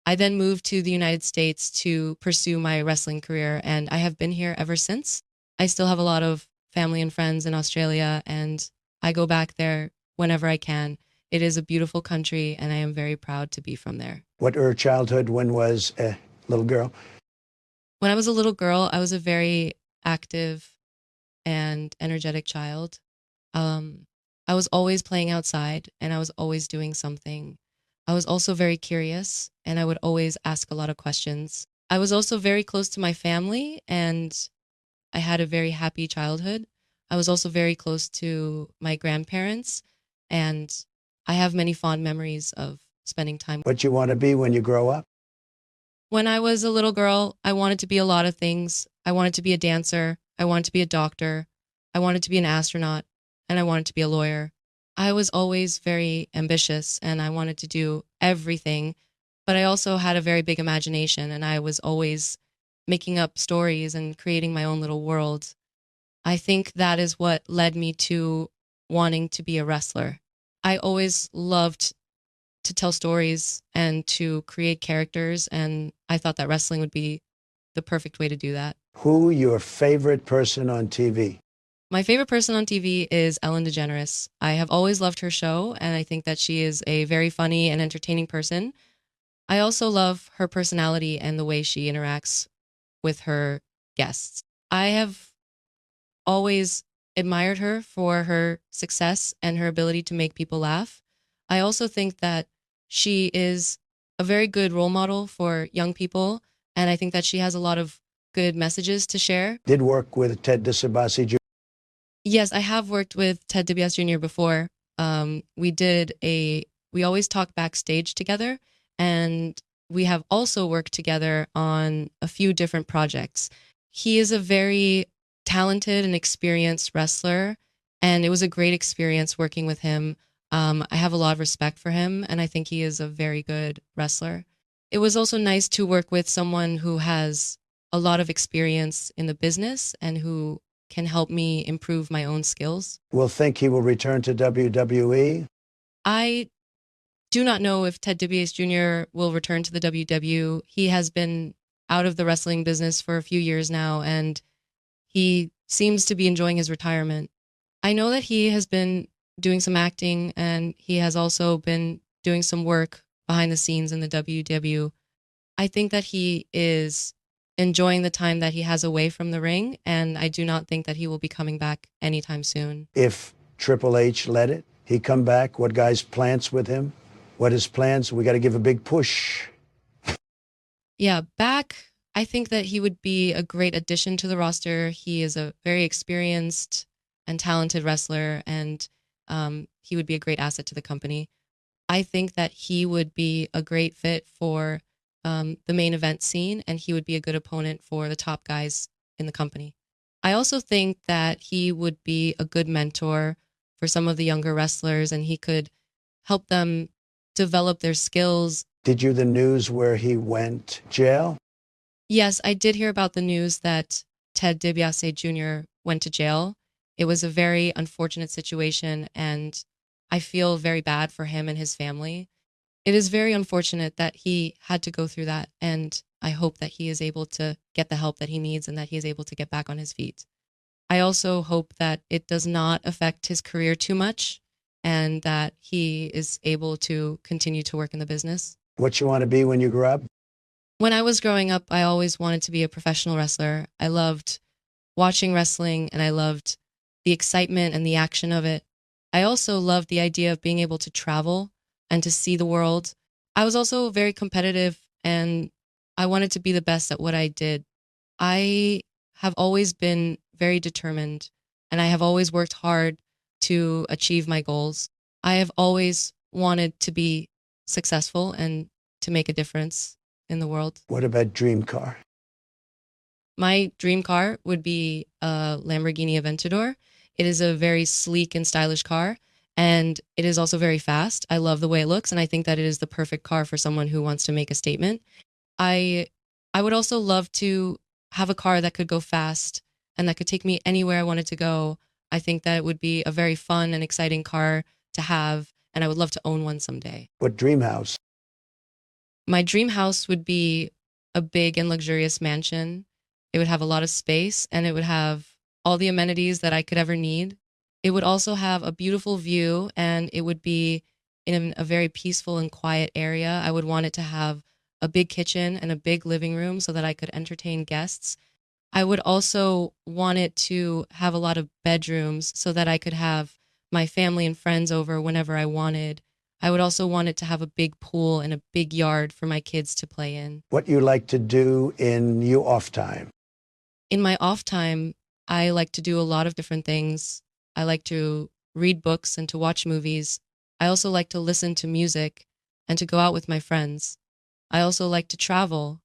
I then moved to the United States to pursue my wrestling career, and I have been here ever since. I still have a lot of family and friends in Australia, and I go back there whenever I can. It is a beautiful country, and I am very proud to be from there. What her childhood when was a little girl? When I was a little girl, I was a very active and energetic child. Um, I was always playing outside and I was always doing something. I was also very curious and I would always ask a lot of questions. I was also very close to my family and I had a very happy childhood. I was also very close to my grandparents and I have many fond memories of spending time. What you want to be when you grow up? When I was a little girl, I wanted to be a lot of things. I wanted to be a dancer. I wanted to be a doctor. I wanted to be an astronaut. And I wanted to be a lawyer. I was always very ambitious and I wanted to do everything. But I also had a very big imagination and I was always making up stories and creating my own little world. I think that is what led me to wanting to be a wrestler. I always loved to tell stories and to create characters. And I thought that wrestling would be the perfect way to do that. Who your favorite person on TV? My favorite person on TV is Ellen DeGeneres. I have always loved her show, and I think that she is a very funny and entertaining person. I also love her personality and the way she interacts with her guests. I have always admired her for her success and her ability to make people laugh. I also think that she is a very good role model for young people, and I think that she has a lot of good messages to share. Did work with Ted DiBiase Jr. Yes, I have worked with Ted DiBiase Jr. before. We always talk backstage together, and we have also worked together on a few different projects. He is a very talented and experienced wrestler, and it was a great experience working with him. I have a lot of respect for him, and I think he is a very good wrestler. It was also nice to work with someone who has a lot of experience in the business and who can help me improve my own skills. Will think he will return to WWE? I do not know if Ted DiBiase Jr. will return to the WW. He has been out of the wrestling business for a few years now, and he seems to be enjoying his retirement. I know that he has been doing some acting, and he has also been doing some work behind the scenes in the WW. I think that he is enjoying the time that he has away from the ring, and I do not think that he will be coming back anytime soon. If Triple H let it, he come back. What guys' plans with him? What his plans? We got to give a big push. Yeah, back, I think that he would be a great addition to the roster. He is a very experienced and talented wrestler, and he would be a great asset to the company. I think that he would be a great fit for the main event scene, and he would be a good opponent for the top guys in the company. I also think that he would be a good mentor for some of the younger wrestlers, and he could help them develop their skills. Did you the news where he went jail? Yes, I did hear about the news that Ted DiBiase Jr. went to jail. It was a very unfortunate situation, and I feel very bad for him and his family. It is very unfortunate that he had to go through that, and I hope that he is able to get the help that he needs and that he is able to get back on his feet. I also hope that it does not affect his career too much and that he is able to continue to work in the business. What you want to be when you grow up? When I was growing up, I always wanted to be a professional wrestler. I loved watching wrestling and I loved the excitement and the action of it. I also loved the idea of being able to travel and to see the world. I was also very competitive and I wanted to be the best at what I did. I have always been very determined and I have always worked hard to achieve my goals. I have always wanted to be successful and to make a difference in the world. What about dream car? My dream car would be a Lamborghini Aventador. It is a very sleek and stylish car, and it is also very fast. I love the way it looks, and I think that it is the perfect car for someone who wants to make a statement. I would also love to have a car that could go fast and that could take me anywhere I wanted to go. I think that it would be a very fun and exciting car to have, and I would love to own one someday. What dream house? My dream house would be a big and luxurious mansion. It would have a lot of space and it would have all the amenities that I could ever need. It would also have a beautiful view, and it would be in a very peaceful and quiet area. I would want it to have a big kitchen and a big living room so that I could entertain guests. I would also want it to have a lot of bedrooms so that I could have my family and friends over whenever I wanted. I would also want it to have a big pool and a big yard for my kids to play in. What you like to do in your off time? In my off time, I like to do a lot of different things. I like to read books and to watch movies. I also like to listen to music and to go out with my friends. I also like to travel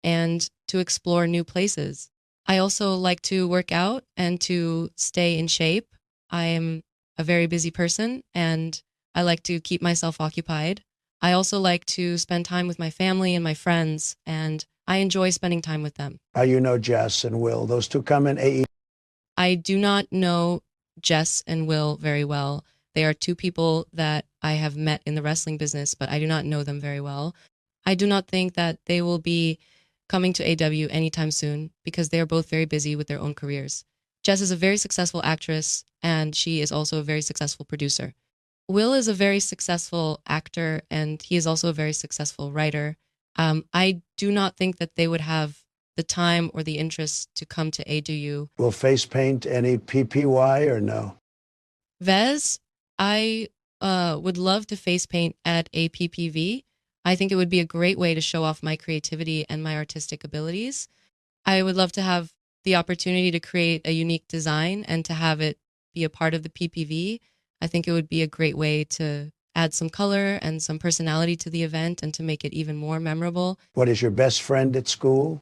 and to explore new places. I also like to work out and to stay in shape. I am a very busy person and I like to keep myself occupied. I also like to spend time with my family and my friends, and I enjoy spending time with them. You know Jess and Will. Those two come in AE. I do not know Jess and Will very well. They are two people that I have met in the wrestling business, but I do not know them very well. I do not think that they will be coming to AW anytime soon because they are both very busy with their own careers. Jess is a very successful actress, and she is also a very successful producer. Will is a very successful actor, and he is also a very successful writer. I do not think that they would have the time or the interest to come to ADU. Will face paint any PPY or no? Vez, I would love to face paint at a PPV. I think it would be a great way to show off my creativity and my artistic abilities. I would love to have the opportunity to create a unique design and to have it be a part of the PPV. I think it would be a great way to add some color and some personality to the event and to make it even more memorable. What is your best friend at school?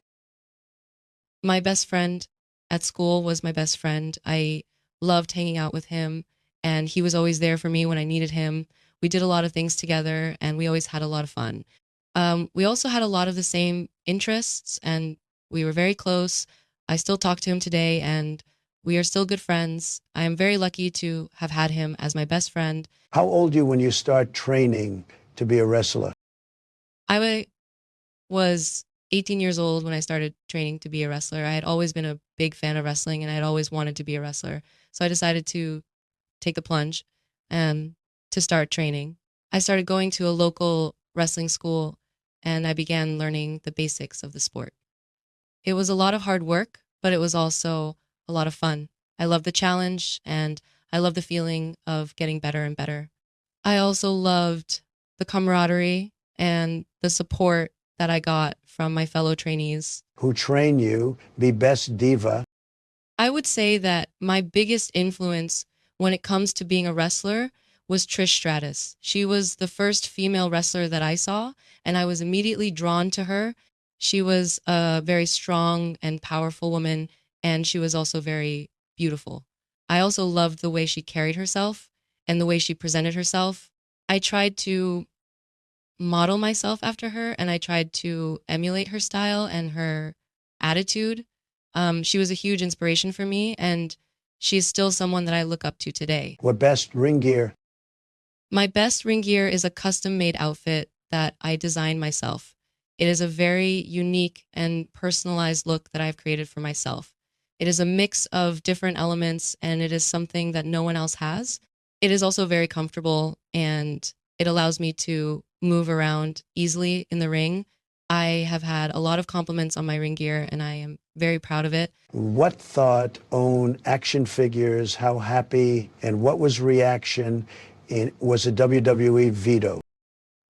My best friend at school was my best friend. I loved hanging out with him, and he was always there for me when I needed him. We did a lot of things together, and we always had a lot of fun. We also had a lot of the same interests, and we were very close. I still talk to him today, and we are still good friends. I am very lucky to have had him as my best friend. How old are you when you start training to be a wrestler? I was 18 years old when I started training to be a wrestler. I had always been a big fan of wrestling, and I had always wanted to be a wrestler. So I decided to take the plunge and to start training. I started going to a local wrestling school, and I began learning the basics of the sport. It was a lot of hard work, but it was also a lot of fun. I love the challenge, and I love the feeling of getting better and better. I also loved the camaraderie and the support that I got from my fellow trainees. Who train you be best diva? I would say that my biggest influence when it comes to being a wrestler was Trish Stratus. She was the first female wrestler that I saw, and I was immediately drawn to her. She was a very strong and powerful woman, and she was also very beautiful. I also loved the way she carried herself and the way she presented herself. I tried to model myself after her, and I tried to emulate her style and her attitude. She was a huge inspiration for me, and she's still someone that I look up to today. What best ring gear? My best ring gear is a custom-made outfit that I designed myself. It is a very unique and personalized look that I've created for myself. It is a mix of different elements, and it is something that no one else has. It is also very comfortable, and it allows me to move around easily in the ring. I have had a lot of compliments on my ring gear, and I am very proud of it. What thought own action figures? How happy? And what was reaction? Was a WWE veto?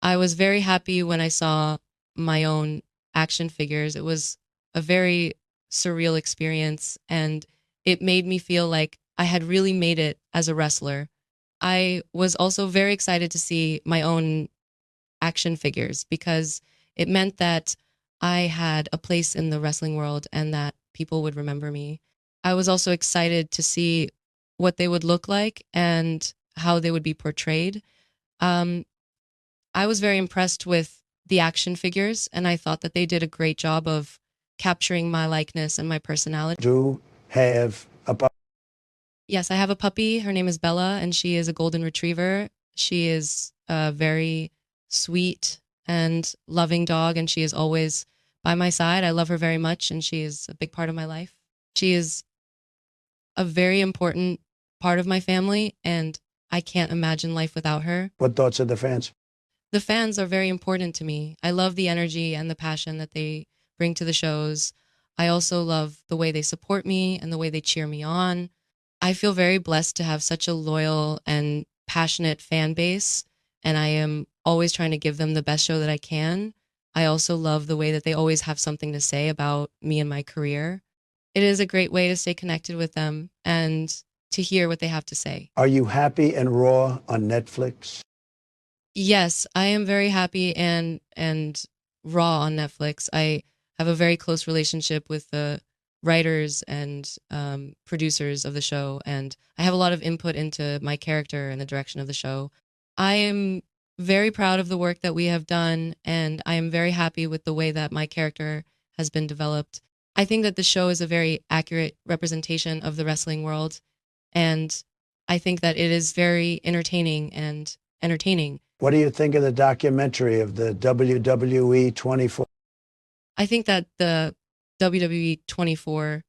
I was very happy when I saw my own action figures. It was a very surreal experience, and it made me feel like I had really made it as a wrestler. I was also very excited to see my own action figures because it meant that I had a place in the wrestling world and that people would remember me. I was also excited to see what they would look like and how they would be portrayed. I was very impressed with the action figures, and I thought that they did a great job of capturing my likeness and my personality. Do have a Yes, I have a puppy. Her name is Bella, and she is a golden retriever. She is a very sweet and loving dog, and she is always by my side. I love her very much, and she is a big part of my life. She is a very important part of my family, and I can't imagine life without her. What thoughts of the fans? The fans are very important to me. I love the energy and the passion that they bring to the shows. I also love the way they support me and the way they cheer me on. I feel very blessed to have such a loyal and passionate fan base, and I am always trying to give them the best show that I can. I also love the way that they always have something to say about me and my career. It is a great way to stay connected with them and to hear what they have to say. Are you happy and Raw on Netflix? Yes, I am very happy and Raw on Netflix. I have a very close relationship with the writers and producers of the show, and I have a lot of input into my character and the direction of the show. I am very proud of the work that we have done, and I am very happy with the way that my character has been developed. I think that the show is a very accurate representation of the wrestling world, and I think that it is very entertaining and entertaining. What do you think of the documentary of the WWE 24? I think that the WWE 24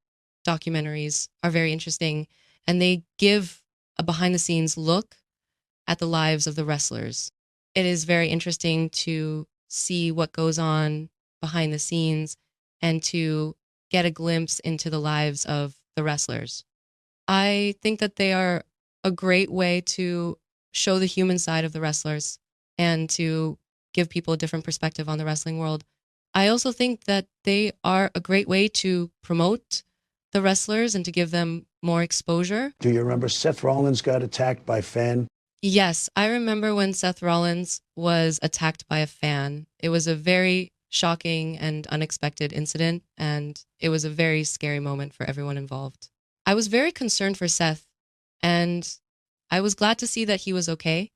documentaries are very interesting, and they give a behind the scenes look at the lives of the wrestlers. It is very interesting to see what goes on behind the scenes and to get a glimpse into the lives of the wrestlers. I think that they are a great way to show the human side of the wrestlers and to give people a different perspective on the wrestling world. I also think that they are a great way to promote the wrestlers and to give them more exposure. Do you remember Seth Rollins got attacked by fan? Yes, I remember when Seth Rollins was attacked by a fan. It was a very shocking and unexpected incident, and it was a very scary moment for everyone involved. I was very concerned for Seth, and I was glad to see that he was okay.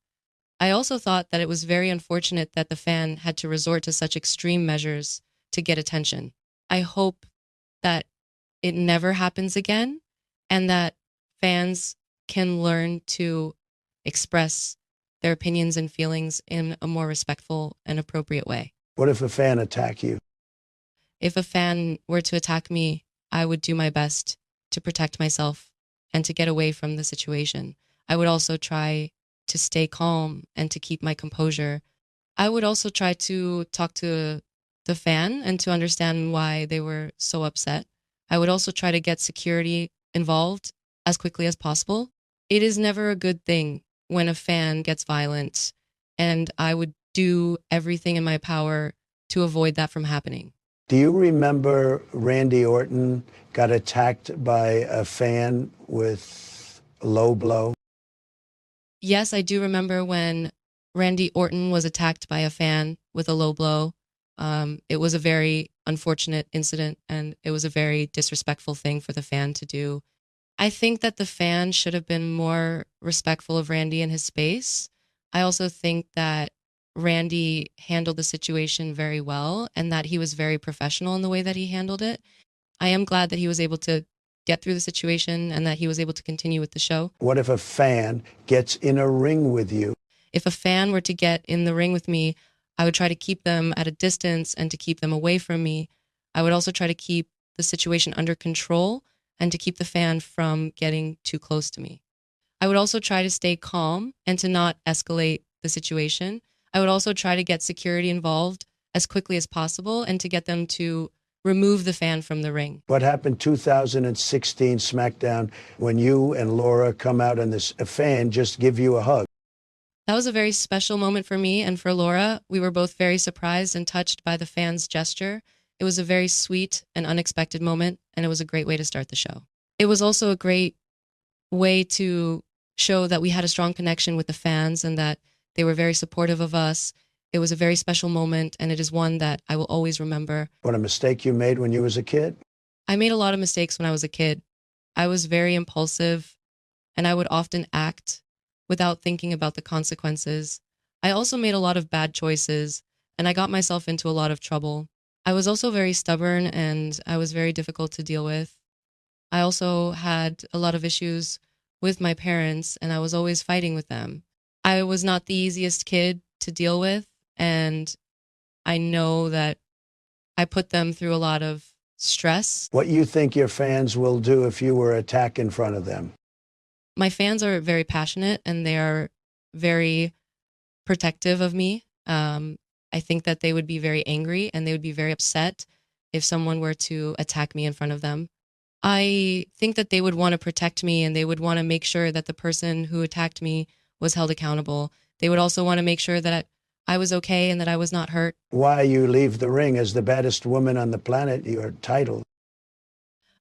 I also thought that it was very unfortunate that the fan had to resort to such extreme measures to get attention. I hope that it never happens again and that fans can learn to express their opinions and feelings in a more respectful and appropriate way. What if a fan attack you? If a fan were to attack me, I would do my best to protect myself and to get away from the situation. I would also try to stay calm and to keep my composure. I would also try to talk to the fan and to understand why they were so upset. I would also try to get security involved as quickly as possible. It is never a good thing when a fan gets violent, and I would do everything in my power to avoid that from happening. Do you remember Randy Orton got attacked by a fan with a low blow? Yes, I do remember when Randy Orton was attacked by a fan with a low blow. It was a very unfortunate incident, and it was a very disrespectful thing for the fan to do. I think that the fan should have been more respectful of Randy and his space. I also think that Randy handled the situation very well and that he was very professional in the way that he handled it. I am glad that he was able to get through the situation and that he was able to continue with the show. What if a fan gets in a ring with you? If a fan were to get in the ring with me, I would try to keep them at a distance and to keep them away from me. I would also try to keep the situation under control and to keep the fan from getting too close to me. I would also try to stay calm and to not escalate the situation. I would also try to get security involved as quickly as possible and to get them to remove the fan from the ring. What happened 2016 SmackDown when you and Laura come out and a fan just give you a hug? That was a very special moment for me and for Laura. We were both very surprised and touched by the fans' gesture. It was a very sweet and unexpected moment, and it was a great way to start the show. It was also a great way to show that we had a strong connection with the fans and that they were very supportive of us. It was a very special moment, and it is one that I will always remember. What a mistake you made when you was a kid? I made a lot of mistakes when I was a kid. I was very impulsive, and I would often act without thinking about the consequences. I also made a lot of bad choices, and I got myself into a lot of trouble. I was also very stubborn, and I was very difficult to deal with. I also had a lot of issues with my parents, and I was always fighting with them. I was not the easiest kid to deal with, and I know that I put them through a lot of stress. What you think your fans will do if you were attacked in front of them? My fans are very passionate and they are very protective of me. I think that they would be very angry and they would be very upset if someone were to attack me in front of them. I think that they would want to protect me and they would want to make sure that the person who attacked me was held accountable. They would also want to make sure that I was okay and that I was not hurt. Why you leave the ring as the baddest woman on the planet, your title?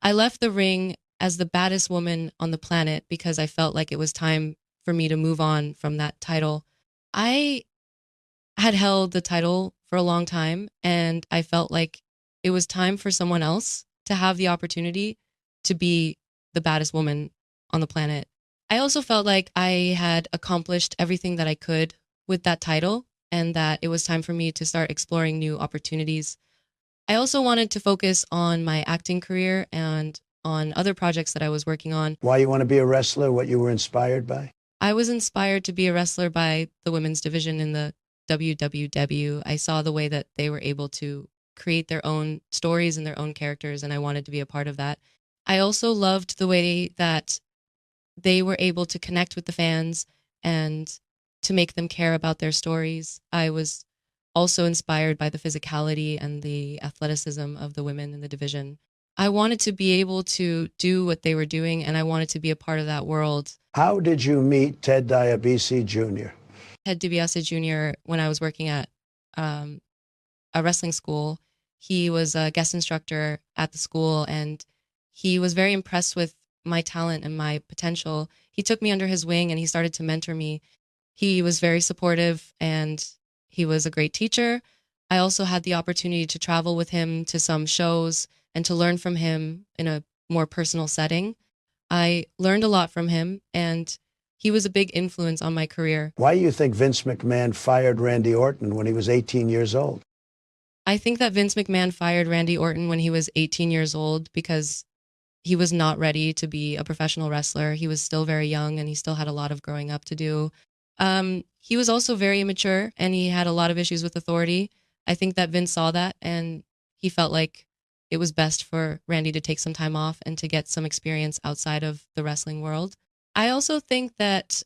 I left the ring as the baddest woman on the planet because I felt like it was time for me to move on from that title. I had held the title for a long time and I felt like it was time for someone else to have the opportunity to be the baddest woman on the planet. I also felt like I had accomplished everything that I could with that title and that it was time for me to start exploring new opportunities. I also wanted to focus on my acting career and on other projects that I was working on. Why you want to be a wrestler, what you were inspired by? I was inspired to be a wrestler by the women's division in the WWW. I saw the way that they were able to create their own stories and their own characters, and I wanted to be a part of that. I also loved the way that they were able to connect with the fans and to make them care about their stories. I was also inspired by the physicality and the athleticism of the women in the division. I wanted to be able to do what they were doing, and I wanted to be a part of that world. How did you meet Ted DiBiase Jr.? Ted DiBiase Jr., when I was working at a wrestling school, he was a guest instructor at the school, and he was very impressed with my talent and my potential. He took me under his wing and he started to mentor me. He was very supportive and he was a great teacher. I also had the opportunity to travel with him to some shows and to learn from him in a more personal setting. I learned a lot from him and he was a big influence on my career. Why do you think Vince McMahon fired Randy Orton when he was 18 years old? I think that Vince McMahon fired Randy Orton when he was 18 years old because he was not ready to be a professional wrestler. He was still very young and he still had a lot of growing up to do. He was also very immature and he had a lot of issues with authority. I think that Vince saw that and he felt like it was best for Randy to take some time off and to get some experience outside of the wrestling world. I also think that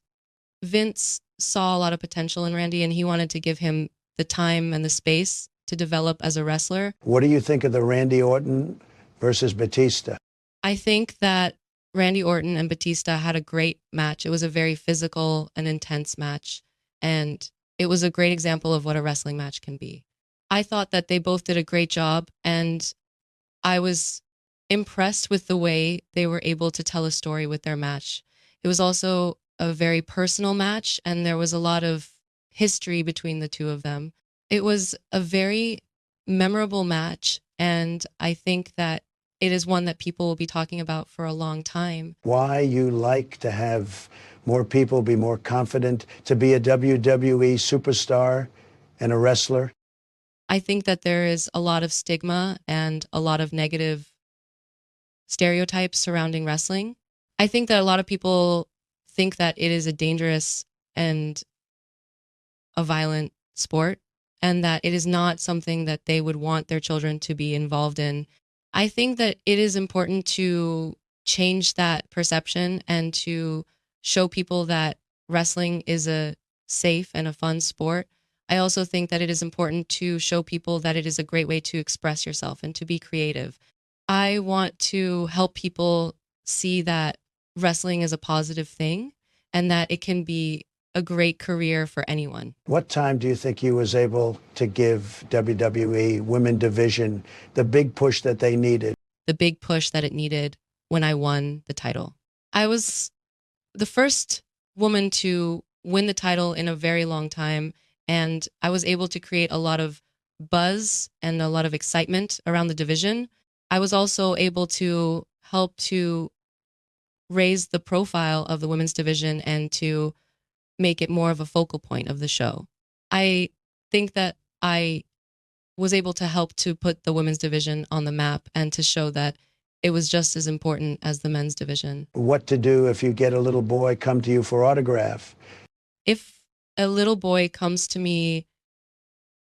Vince saw a lot of potential in Randy and he wanted to give him the time and the space to develop as a wrestler. What do you think of the Randy Orton versus Batista? I think that Randy Orton and Batista had a great match. It was a very physical and intense match, and it was a great example of what a wrestling match can be. I thought that they both did a great job, and I was impressed with the way they were able to tell a story with their match. It was also a very personal match, and there was a lot of history between the two of them. It was a very memorable match, and I think that it is one that people will be talking about for a long time. Why you like to have more people be more confident to be a WWE superstar and a wrestler? I think that there is a lot of stigma and a lot of negative stereotypes surrounding wrestling. I think that a lot of people think that it is a dangerous and a violent sport and that it is not something that they would want their children to be involved in. I think that it is important to change that perception and to show people that wrestling is a safe and a fun sport. I also think that it is important to show people that it is a great way to express yourself and to be creative. I want to help people see that wrestling is a positive thing and that it can be a great career for anyone. What time do you think you was able to give WWE Women Division the big push that they needed? The big push that it needed when I won the title. I was the first woman to win the title in a very long time, and I was able to create a lot of buzz and a lot of excitement around the division. I was also able to help to raise the profile of the women's division and to make it more of a focal point of the show. I think that I was able to help to put the women's division on the map and to show that it was just as important as the men's division. What to do if you get a little boy come to you for autograph? If a little boy comes to me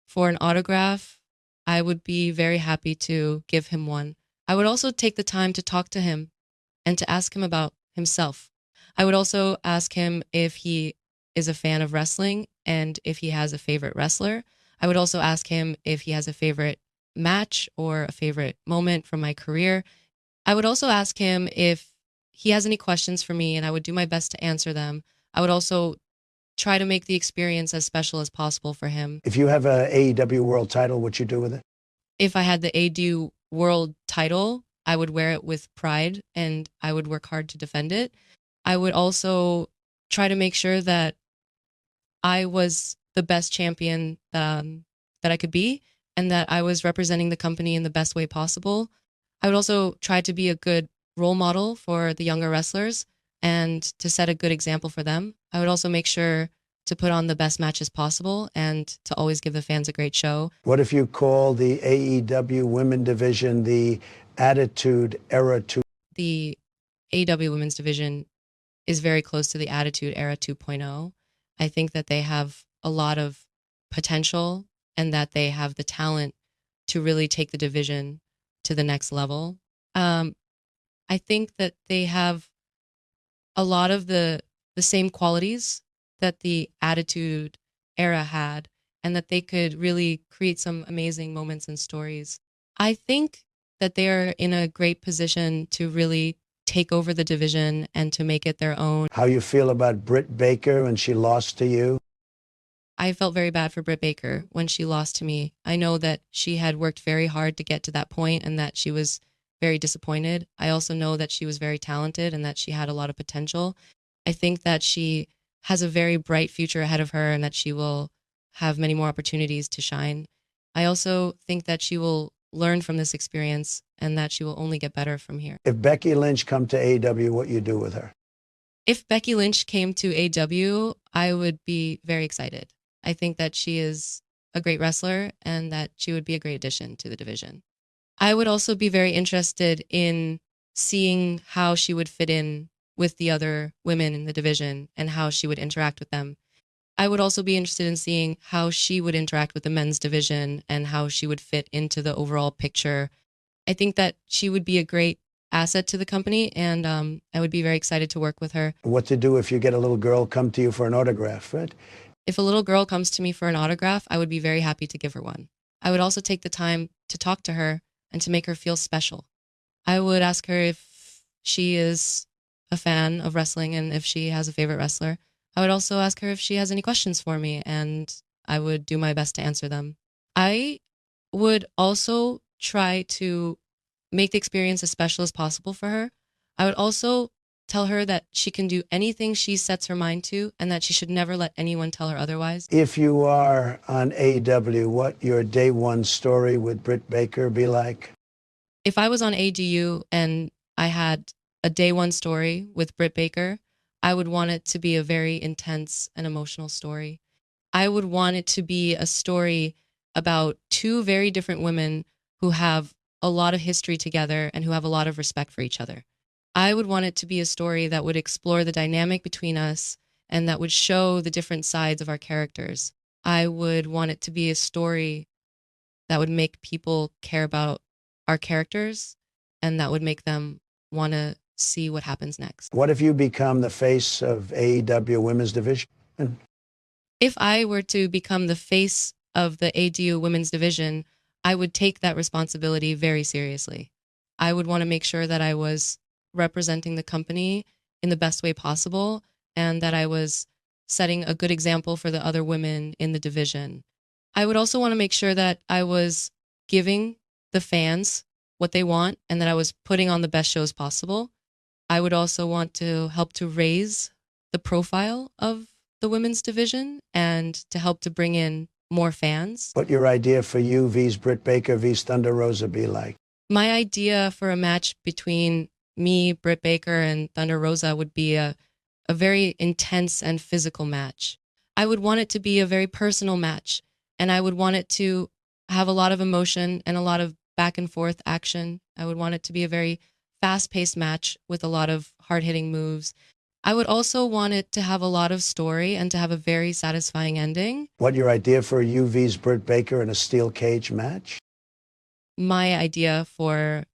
for an autograph, I would be very happy to give him one. I would also take the time to talk to him and to ask him about himself. I would also ask him if he is a fan of wrestling and if he has a favorite wrestler. I would also ask him if he has a favorite match or a favorite moment from my career. I would also ask him if he has any questions for me, and I would do my best to answer them. I would also try to make the experience as special as possible for him. If you have a AEW world title, what you do with it? If I had the ADU world title, I would wear it with pride and I would work hard to defend it. I would also try to make sure that I was the best champion that I could be and that I was representing the company in the best way possible. I would also try to be a good role model for the younger wrestlers and to set a good example for them. I would also make sure to put on the best matches possible and to always give the fans a great show. What if you call the AEW women division the Attitude Era 2? The AEW women's division is very close to the Attitude Era 2.0. I think that they have a lot of potential and that they have the talent to really take the division to the next level. I think that they have a lot of the same qualities that the Attitude Era had, and that they could really create some amazing moments and stories. I think that they are in a great position to really take over the division and to make it their own. How you feel about Britt Baker when she lost to you? I felt very bad for Britt Baker when she lost to me. I know that she had worked very hard to get to that point and that she was very disappointed. I also know that she was very talented and that she had a lot of potential. I think that she has a very bright future ahead of her and that she will have many more opportunities to shine. I also think that she will learn from this experience and that she will only get better from here. If Becky Lynch come to AEW, what you do with her? If Becky Lynch came to AEW, I would be very excited. I think that she is a great wrestler and that she would be a great addition to the division. I would also be very interested in seeing how she would fit in with the other women in the division and how she would interact with them. I would also be interested in seeing how she would interact with the men's division and how she would fit into the overall picture. I think that she would be a great asset to the company, and I would be very excited to work with her. What to do if you get a little girl come to you for an autograph, right? If a little girl comes to me for an autograph, I would be very happy to give her one. I would also take the time to talk to her and to make her feel special. I would ask her if she is a fan of wrestling and if she has a favorite wrestler. I would also ask her if she has any questions for me, and I would do my best to answer them. I would also try to make the experience as special as possible for her. I would also tell her that she can do anything she sets her mind to and that she should never let anyone tell her otherwise. If you are on AEW, what your day one story with Britt Baker be like? If I was on ADU and I had a day one story with Britt Baker, I would want it to be a very intense and emotional story. I would want it to be a story about two very different women who have a lot of history together and who have a lot of respect for each other. I would want it to be a story that would explore the dynamic between us and that would show the different sides of our characters. I would want it to be a story that would make people care about our characters and that would make them want to see what happens next. What if you become the face of AEW women's division? If I were to become the face of the ADU women's division, I would take that responsibility very seriously. I would want to make sure that I was representing the company in the best way possible and that I was setting a good example for the other women in the division. I would also want to make sure that I was giving the fans what they want and that I was putting on the best shows possible. I would also want to help to raise the profile of the women's division and to help to bring in more fans. What your idea for you vs Britt Baker vs Thunder Rosa be like? My idea for a match between me, Britt Baker, and Thunder Rosa would be a very intense and physical match. I would want it to be a very personal match, and I would want it to have a lot of emotion and a lot of back and forth action. I would want it to be a very fast-paced match with a lot of hard-hitting moves. I would also want it to have a lot of story and to have a very satisfying ending. What your idea for you vs Britt Baker in a steel cage match? My idea for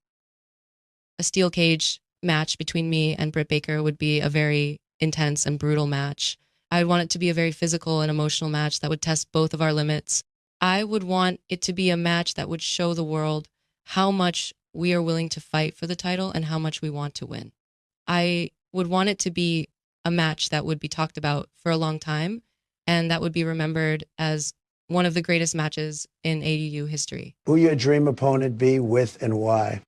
a steel cage match between me and Britt Baker would be a very intense and brutal match. I would want it to be a very physical and emotional match that would test both of our limits. I would want it to be a match that would show the world how much we are willing to fight for the title and how much we want to win. I would want it to be a match that would be talked about for a long time and that would be remembered as one of the greatest matches in AEW history. Who your dream opponent be with and why?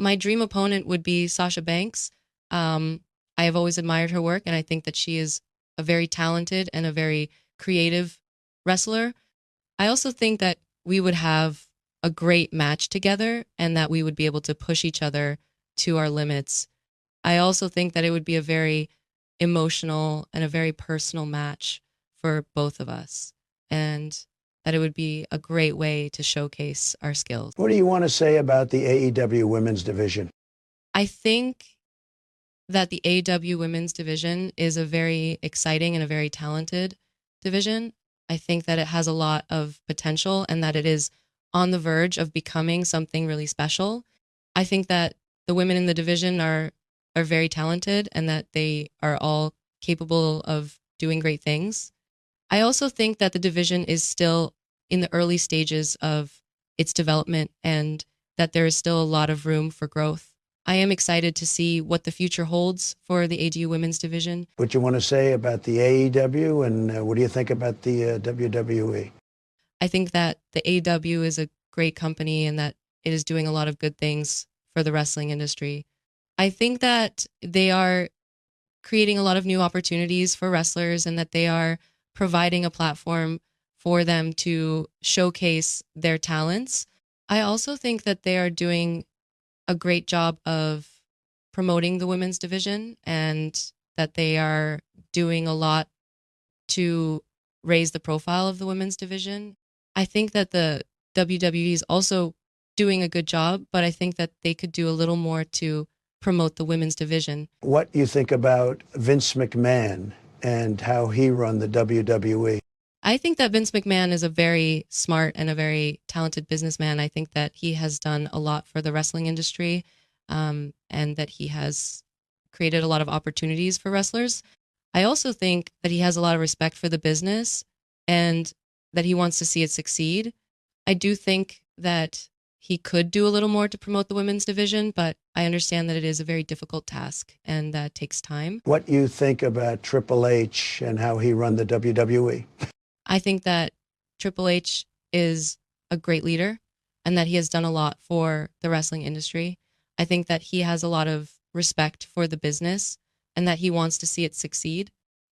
My dream opponent would be Sasha Banks. I have always admired her work, and I think that she is a very talented and a very creative wrestler. I also think that we would have a great match together and that we would be able to push each other to our limits. I also think that it would be a very emotional and a very personal match for both of us, and that it would be a great way to showcase our skills. What do you want to say about the AEW women's division? I think that the AEW women's division is a very exciting and a very talented division. I think that it has a lot of potential and that it is on the verge of becoming something really special. I think that the women in the division are very talented and that they are all capable of doing great things. I also think that the division is still in the early stages of its development and that there is still a lot of room for growth. I am excited to see what the future holds for the AEW women's division. What you want to say about the AEW and what do you think about the WWE? I think that the AEW is a great company and that it is doing a lot of good things for the wrestling industry. I think that they are creating a lot of new opportunities for wrestlers and that they are providing a platform for them to showcase their talents. I also think that they are doing a great job of promoting the women's division and that they are doing a lot to raise the profile of the women's division. I think that the WWE is also doing a good job, but I think that they could do a little more to promote the women's division. What you think about Vince McMahon and how he run the WWE? I think that Vince McMahon is a very smart and a very talented businessman. I think that he has done a lot for the wrestling industry and that he has created a lot of opportunities for wrestlers. I also think that he has a lot of respect for the business and that he wants to see it succeed. I do think that he could do a little more to promote the women's division, but I understand that it is a very difficult task and that takes time. What you think about Triple H and how he run the WWE? I think that Triple H is a great leader and that he has done a lot for the wrestling industry. I think that he has a lot of respect for the business and that he wants to see it succeed.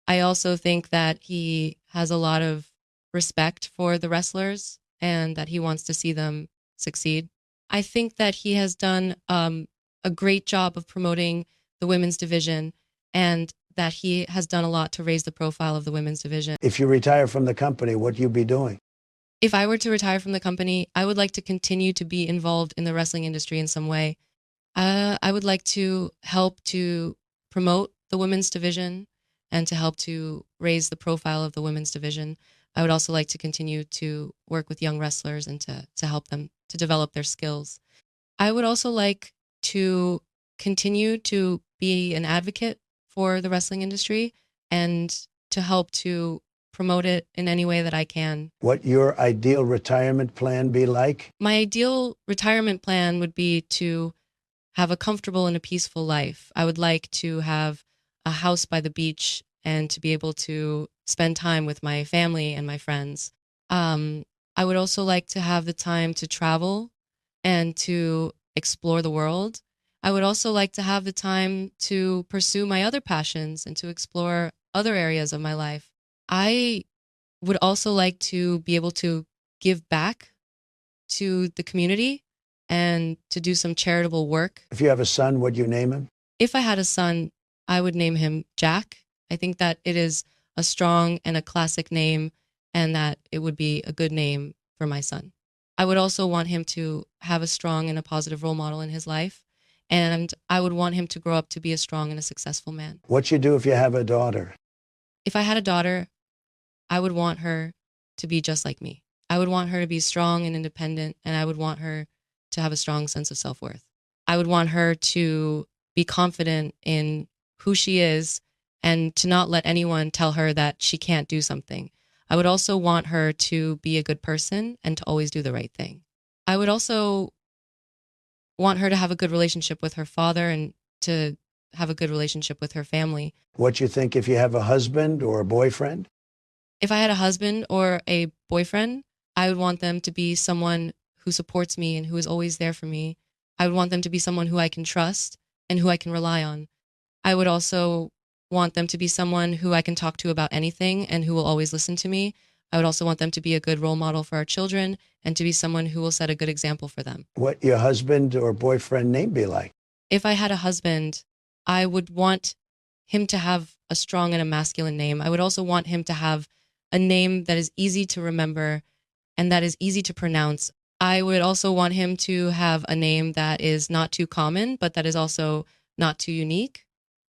I also think that he has a lot of respect for the wrestlers and that he wants to see them succeed. I think that he has done a great job of promoting the women's division and that he has done a lot to raise the profile of the women's division. If you retire from the company, what you be doing? If I were to retire from the company, I would like to continue to be involved in the wrestling industry in some way. I would like to help to promote the women's division and to help to raise the profile of the women's division. I would also like to continue to work with young wrestlers and to help them to develop their skills. I would also like to continue to be an advocate for the wrestling industry and to help to promote it in any way that I can. What your ideal retirement plan be like? My ideal retirement plan would be to have a comfortable and a peaceful life. I would like to have a house by the beach and to be able to spend time with my family and my friends. I would also like to have the time to travel and to explore the world. I would also like to have the time to pursue my other passions and to explore other areas of my life. I would also like to be able to give back to the community and to do some charitable work. If you have a son, what'd you name him? If I had a son, I would name him Jack. I think that it is a strong and a classic name and that it would be a good name for my son. I would also want him to have a strong and a positive role model in his life. And I would want him to grow up to be a strong and a successful man. What you do if you have a daughter? If I had a daughter, I would want her to be just like me. I would want her to be strong and independent, and I would want her to have a strong sense of self-worth. I would want her to be confident in who she is and to not let anyone tell her that she can't do something. I would also want her to be a good person and to always do the right thing. I would also want her to have a good relationship with her father and to have a good relationship with her family. What you think if you have a husband or a boyfriend? If I had a husband or a boyfriend, I would want them to be someone who supports me and who is always there for me. I would want them to be someone who I can trust and who I can rely on. I would also want them to be someone who I can talk to about anything and who will always listen to me. I would also want them to be a good role model for our children and to be someone who will set a good example for them. What your husband or boyfriend name be like? If I had a husband, I would want him to have a strong and a masculine name. I would also want him to have a name that is easy to remember and that is easy to pronounce. I would also want him to have a name that is not too common, but that is also not too unique.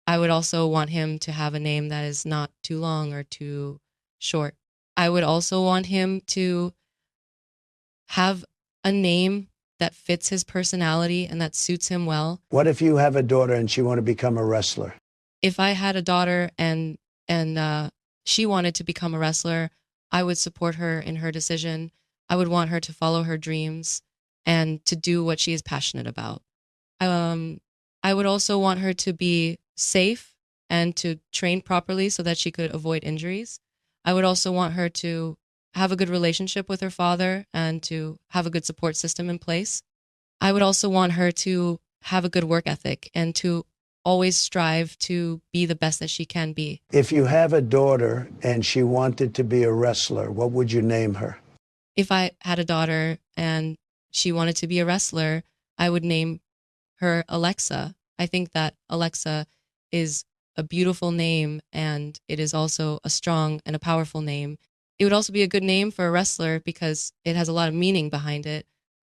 I would also want him to have a name that is not too long or too short. I would also want him to have a name that fits his personality and that suits him well. What if you have a daughter and she want to become a wrestler? If I had a daughter and she wanted to become a wrestler, I would support her in her decision. I would want her to follow her dreams and to do what she is passionate about. I would also want her to be safe and to train properly so that she could avoid injuries. I would also want her to have a good relationship with her father and to have a good support system in place. I would also want her to have a good work ethic and to always strive to be the best that she can be. If you have a daughter and she wanted to be a wrestler, what would you name her? If I had a daughter and she wanted to be a wrestler, I would name her Alexa. I think that Alexa is a beautiful name and it is also a strong and a powerful name. It would also be a good name for a wrestler because it has a lot of meaning behind it.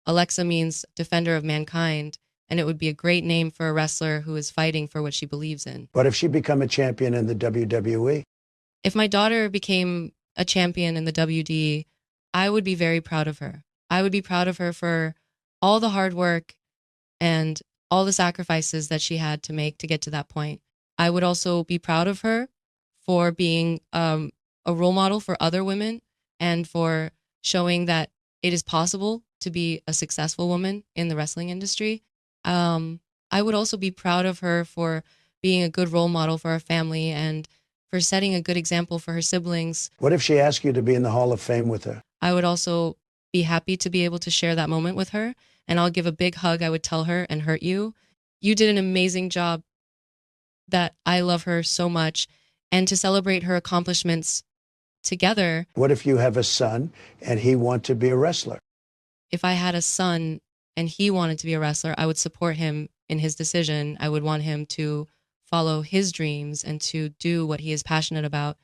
Alexa means defender of mankind, and it would be a great name for a wrestler who is fighting for what she believes in. What if she become a champion in the WWE? If my daughter became a champion in the WD, I would be very proud of her. I would be proud of her for all the hard work and all the sacrifices that she had to make to get to that point. I would also be proud of her for being a role model for other women and for showing that it is possible to be a successful woman in the wrestling industry. I would also be proud of her for being a good role model for our family and for setting a good example for her siblings. What if she asked you to be in the Hall of Fame with her? I would also be happy to be able to share that moment with her, and I'll give a big hug. I would tell her and hurt you. You did an amazing job, that I love her so much, and to celebrate her accomplishments together. What if you have a son and he want to be a wrestler? If I had a son and he wanted to be a wrestler, I would support him in his decision. I would want him to follow his dreams and to do what he is passionate about.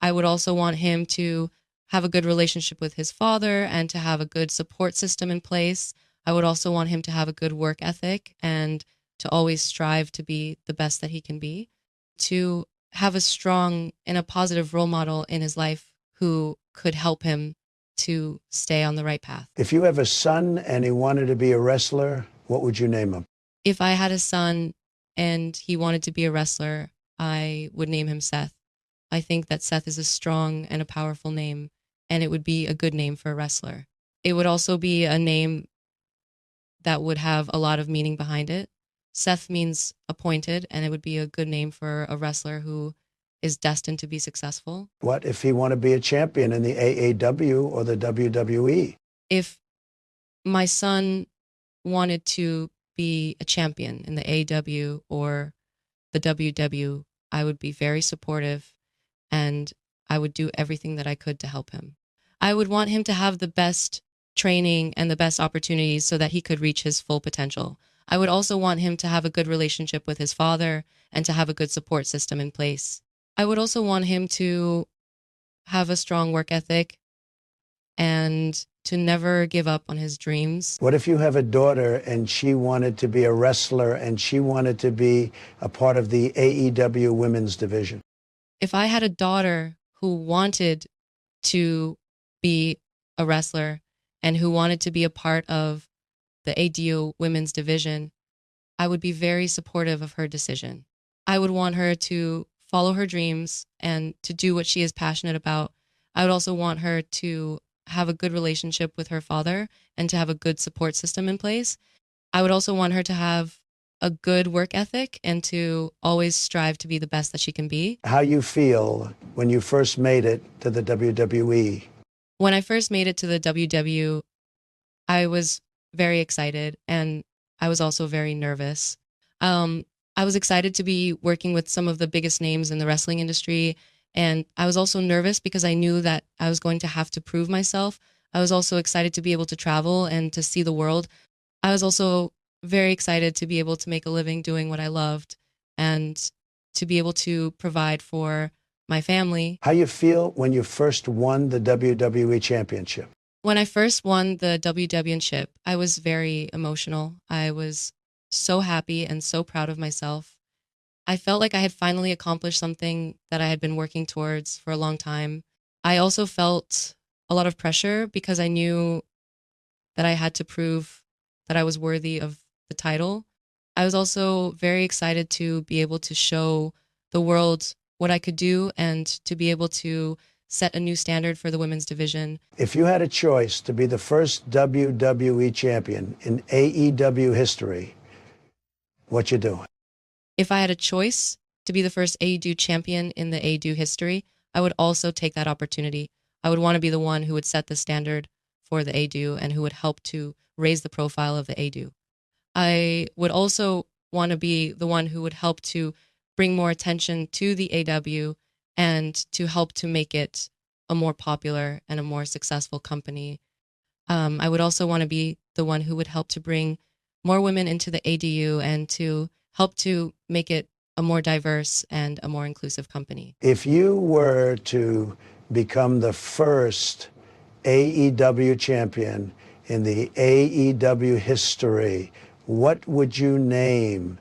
I would also want him to have a good relationship with his father and to have a good support system in place. I would also want him to have a good work ethic and to always strive to be the best that he can be, to have a strong and a positive role model in his life who could help him to stay on the right path. If you have a son and he wanted to be a wrestler, what would you name him? If I had a son and he wanted to be a wrestler, I would name him Seth. I think that Seth is a strong and a powerful name, and it would be a good name for a wrestler. It would also be a name that would have a lot of meaning behind it. Seth means appointed, and it would be a good name for a wrestler who is destined to be successful. What if he want to be a champion in the AAW or the WWE? If my son wanted to be a champion in the AAW or the WW, I would be very supportive and I would do everything that I could to help him. I would want him to have the best training and the best opportunities so that he could reach his full potential. I would also want him to have a good relationship with his father and to have a good support system in place. I would also want him to have a strong work ethic and to never give up on his dreams. What if you have a daughter and she wanted to be a wrestler and she wanted to be a part of the AEW women's division? If I had a daughter who wanted to be a wrestler and who wanted to be a part of the AEW women's division, I would be very supportive of her decision. I would want her to follow her dreams and to do what she is passionate about. I would also want her to have a good relationship with her father and to have a good support system in place. I would also want her to have a good work ethic and to always strive to be the best that she can be. How you feel when you first made it to the WWE? When I first made it to the WW, I was very excited and I was also very nervous. I was excited to be working with some of the biggest names in the wrestling industry. And I was also nervous because I knew that I was going to have to prove myself. I was also excited to be able to travel and to see the world. I was also very excited to be able to make a living doing what I loved and to be able to provide for my family. How you feel when you first won the WWE Championship? When I first won the WW-ship, I was very emotional. I was so happy and so proud of myself. I felt like I had finally accomplished something that I had been working towards for a long time. I also felt a lot of pressure because I knew that I had to prove that I was worthy of the title. I was also very excited to be able to show the world what I could do and to be able to set a new standard for the women's division. If you had a choice to be the first WWE champion in AEW history, what you doing? If I had a choice to be the first AEW champion in the AEW history, I would also take that opportunity. I would want to be the one who would set the standard for the AEW and who would help to raise the profile of the AEW. I would also want to be the one who would help to bring more attention to the AEW and to help to make it a more popular and a more successful company. I would also want to be the one who would help to bring more women into the ADU and to help to make it a more diverse and a more inclusive company. If you were to become the first AEW champion in the AEW history, what would you name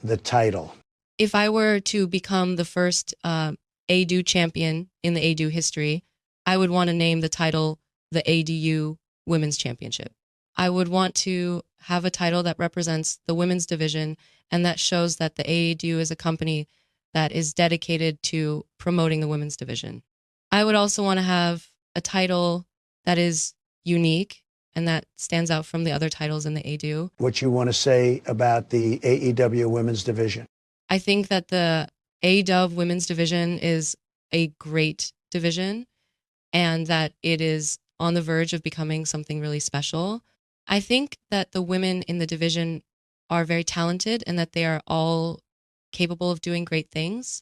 the title? If I were to become the first ADU champion in the ADU history, I would want to name the title the ADU Women's Championship. I would want to have a title that represents the women's division and that shows that the AEW is a company that is dedicated to promoting the women's division. I would also want to have a title that is unique and that stands out from the other titles in the AEW. What you want to say about the AEW women's division? I think that the AEW women's division is a great division and that it is on the verge of becoming something really special. I think that the women in the division are very talented and that they are all capable of doing great things.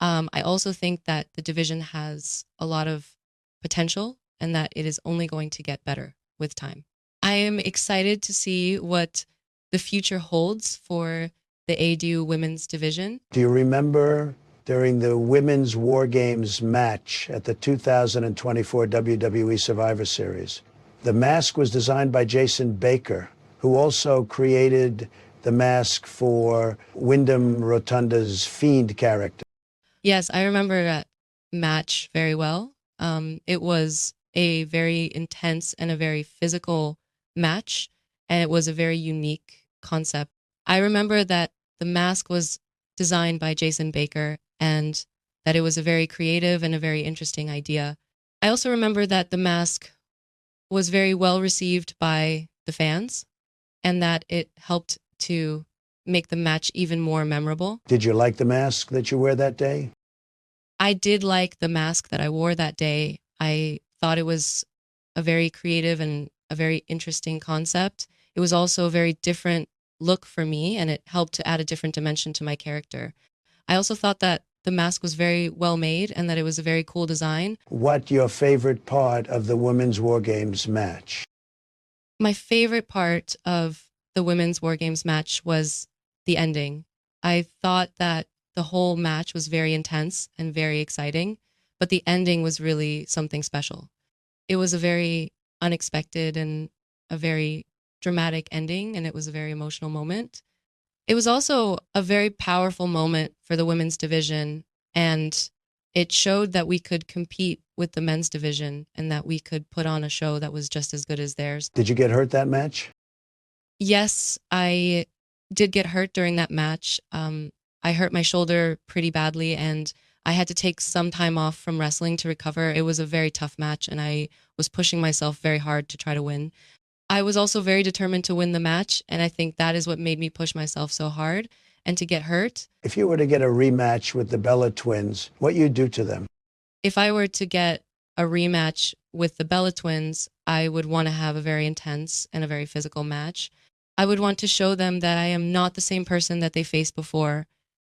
I also think that the division has a lot of potential and that it is only going to get better with time. I am excited to see what the future holds for the AEW women's division. Do you remember during the Women's War Games match at the 2024 WWE Survivor Series? The mask was designed by Jason Baker, who also created the mask for Wyndham Rotunda's Fiend character. Yes, I remember that match very well. It was a very intense and a very physical match, and it was a very unique concept. I remember that the mask was designed by Jason Baker and that it was a very creative and a very interesting idea. I also remember that the mask was very well received by the fans and that it helped to make the match even more memorable. Did you like the mask that you wear that day? I did like the mask that I wore that day. I thought it was a very creative and a very interesting concept. It was also a very different look for me, and it helped to add a different dimension to my character. I also thought that the mask was very well made and that it was a very cool design. What your favorite part of the Women's War Games match? My favorite part of the Women's War Games match was the ending. I thought that the whole match was very intense and very exciting, but the ending was really something special. It was a very unexpected and a very dramatic ending, and it was a very emotional moment. It was also a very powerful moment for the women's division, and it showed that we could compete with the men's division and that we could put on a show that was just as good as theirs. Did you get hurt that match? Yes, I did get hurt during that match. I hurt my shoulder pretty badly, and I had to take some time off from wrestling to recover. It was a very tough match, and I was pushing myself very hard to try to win. I was also very determined to win the match, and I think that is what made me push myself so hard and to get hurt. If you were to get a rematch with the Bella twins, what you do to them? If I were to get a rematch with the Bella twins, I would want to have a very intense and a very physical match. I would want to show them that I am not the same person that they faced before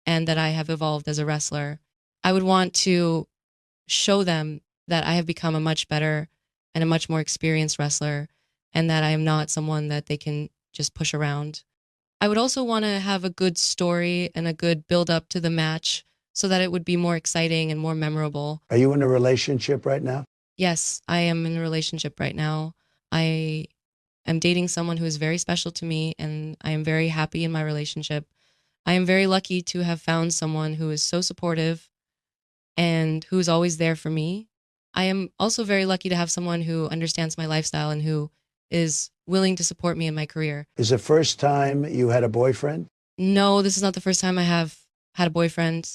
and that I have evolved as a wrestler. I would want to show them that I have become a much better and a much more experienced wrestler and that I am not someone that they can just push around. I would also want to have a good story and a good build up to the match so that it would be more exciting and more memorable. Are you in a relationship right now? Yes, I am in a relationship right now. I am dating someone who is very special to me, and I am very happy in my relationship. I am very lucky to have found someone who is so supportive and who is always there for me. I am also very lucky to have someone who understands my lifestyle and who is willing to support me in my career. Is the first time you had a boyfriend? No, this is not the first time I have had a boyfriend.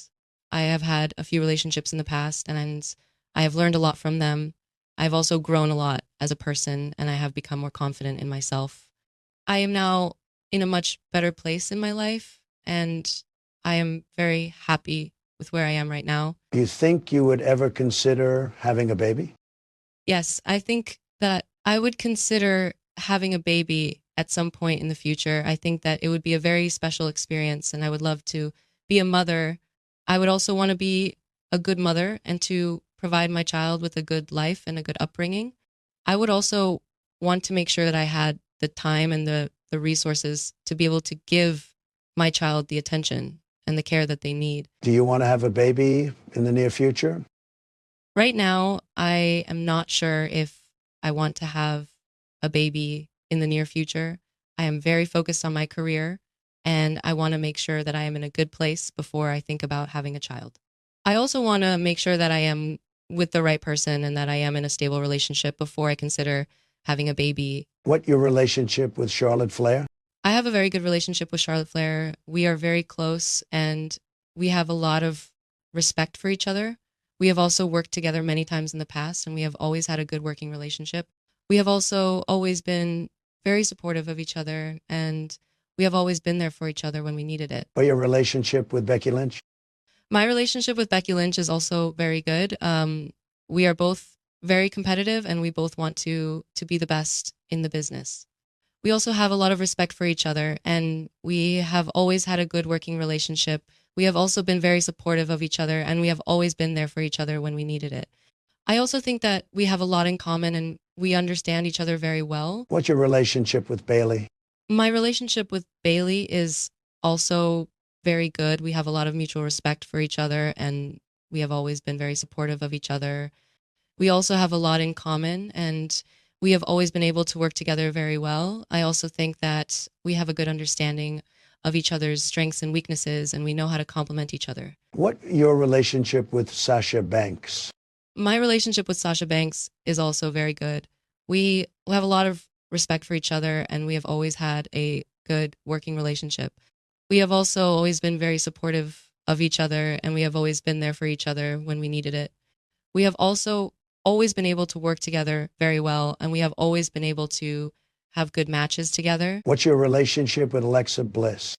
I have had a few relationships in the past, and I have learned a lot from them. I've also grown a lot as a person, and I have become more confident in myself. I am now in a much better place in my life, and I am very happy with where I am right now. Do you think you would ever consider having a baby? Yes, I think that I would consider having a baby at some point in the future. I think that it would be a very special experience, and I would love to be a mother. I would also want to be a good mother and to provide my child with a good life and a good upbringing. I would also want to make sure that I had the time and the resources to be able to give my child the attention and the care that they need. Do you want to have a baby in the near future? Right now, I am not sure if I want to have a baby in the near future. I am very focused on my career, and I want to make sure that I am in a good place before I think about having a child. I also want to make sure that I am with the right person and that I am in a stable relationship before I consider having a baby. What your relationship with Charlotte Flair? I have a very good relationship with Charlotte Flair. We are very close and we have a lot of respect for each other. We have also worked together many times in the past, and we have always had a good working relationship. We have also always been very supportive of each other, and we have always been there for each other when we needed it. What your relationship with Becky Lynch? My relationship with Becky Lynch is also very good. We are both very competitive, and we both want to be the best in the business. We also have a lot of respect for each other, and we have always had a good working relationship. We have also been very supportive of each other, and we have always been there for each other when we needed it. I also think that we have a lot in common, and we understand each other very well. What's your relationship with Bailey? My relationship with Bailey is also very good. We have a lot of mutual respect for each other, and we have always been very supportive of each other. We also have a lot in common, and we have always been able to work together very well. I also think that we have a good understanding of each other's strengths and weaknesses, and we know how to complement each other. What your relationship with Sasha Banks? My relationship with Sasha Banks is also very good. We have a lot of respect for each other, and we have always had a good working relationship. We have also always been very supportive of each other, and we have always been there for each other when we needed it. We have also always been able to work together very well, and we have always been able to have good matches together. What's your relationship with Alexa Bliss?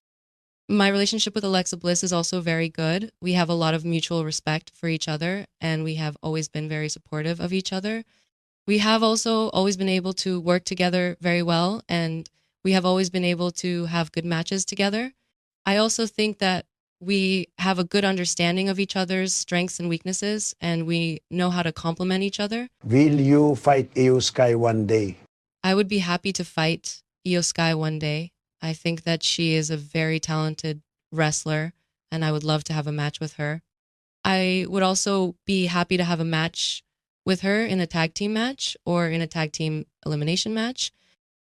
My relationship with Alexa Bliss is also very good. We have a lot of mutual respect for each other, and we have always been very supportive of each other. We have also always been able to work together very well, and we have always been able to have good matches together. I also think that we have a good understanding of each other's strengths and weaknesses, and we know how to complement each other. Will you fight Io Sky one day? I would be happy to fight Io Sky one day. I think that she is a very talented wrestler, and I would love to have a match with her. I would also be happy to have a match with her in a tag team match or in a tag team elimination match.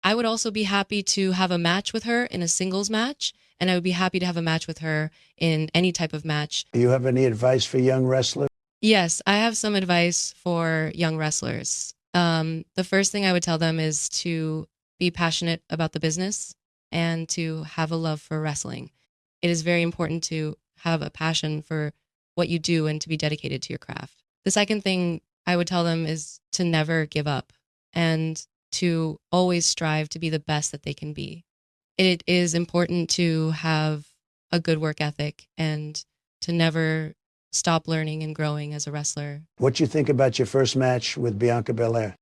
I would also be happy to have a match with her in a singles match, and I would be happy to have a match with her in any type of match. Do you have any advice for young wrestlers? Yes, I have some advice for young wrestlers. The first thing I would tell them is to be passionate about the business and to have a love for wrestling. It is very important to have a passion for what you do and to be dedicated to your craft. The second thing I would tell them is to never give up and to always strive to be the best that they can be. It is important to have a good work ethic and to never stop learning and growing as a wrestler. What do you think about your first match with Bianca Belair?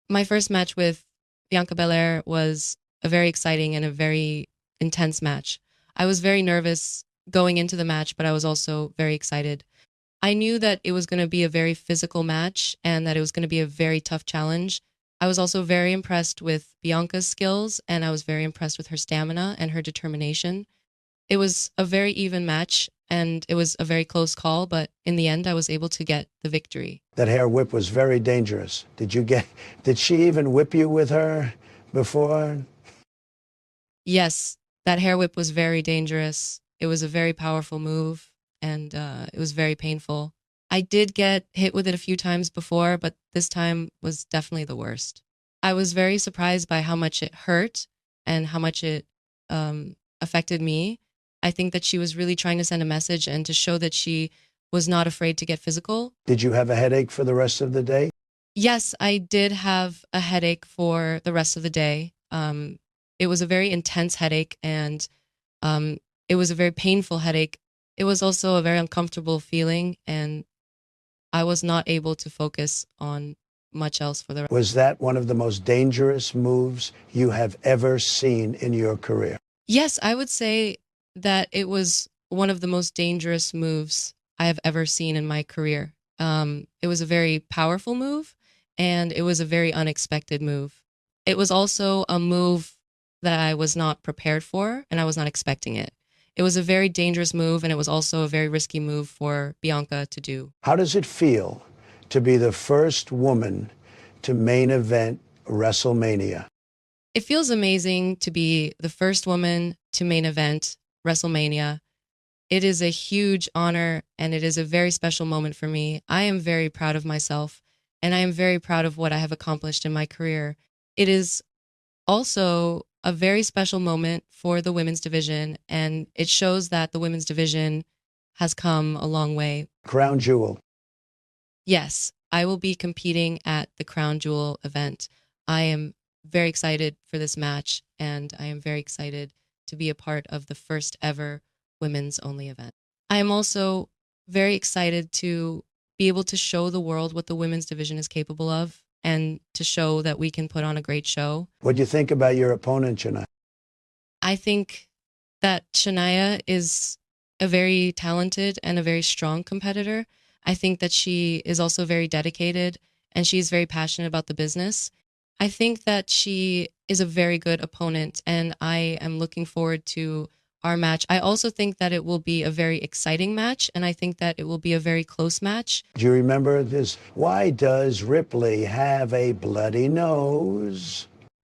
My first match with Bianca Belair was a very exciting and a very intense match. I was very nervous going into the match, but I was also very excited. I knew that it was going to be a very physical match and that it was going to be a very tough challenge. I was also very impressed with Bianca's skills, and I was very impressed with her stamina and her determination. It was a very even match, and it was a very close call, but in the end, I was able to get the victory. That hair whip was very dangerous. Did she even whip you with her before? Yes, that hair whip was very dangerous. It was a very powerful move, and it was very painful. I did get hit with it a few times before, but this time was definitely the worst. I was very surprised by how much it hurt and how much it affected me. I think that she was really trying to send a message and to show that she was not afraid to get physical. Did you have a headache for the rest of the day? Yes, I did have a headache for the rest of the day. It was a very intense headache, and it was a very painful headache. It was also a very uncomfortable feeling, and I was not able to focus on much else for the rest. Was that one of the most dangerous moves you have ever seen in your career? Yes, I would say that it was one of the most dangerous moves I have ever seen in my career. It was a very powerful move, and it was a very unexpected move. It was also a move that I was not prepared for, and I was not expecting it. It was a very dangerous move, and it was also a very risky move for Bianca to do. How does it feel to be the first woman to main event WrestleMania? It feels amazing to be the first woman to main event WrestleMania. It is a huge honor, and it is a very special moment for me. I am very proud of myself, and I am very proud of what I have accomplished in my career. It is also a very special moment for the women's division, and it shows that the women's division has come a long way. Crown Jewel. Yes, I will be competing at the Crown Jewel event. I am very excited for this match, and I am very excited to be a part of the first ever women's only event. I am also very excited to be able to show the world what the women's division is capable of and to show that we can put on a great show. What do you think about your opponent, Shania? I think that Shania is a very talented and a very strong competitor. I think that she is also very dedicated, and she's very passionate about the business. I think that she is a very good opponent, and I am looking forward to our match. I also think that it will be a very exciting match, and I think that it will be a very close match. Do you remember this? Why does Ripley have a bloody nose?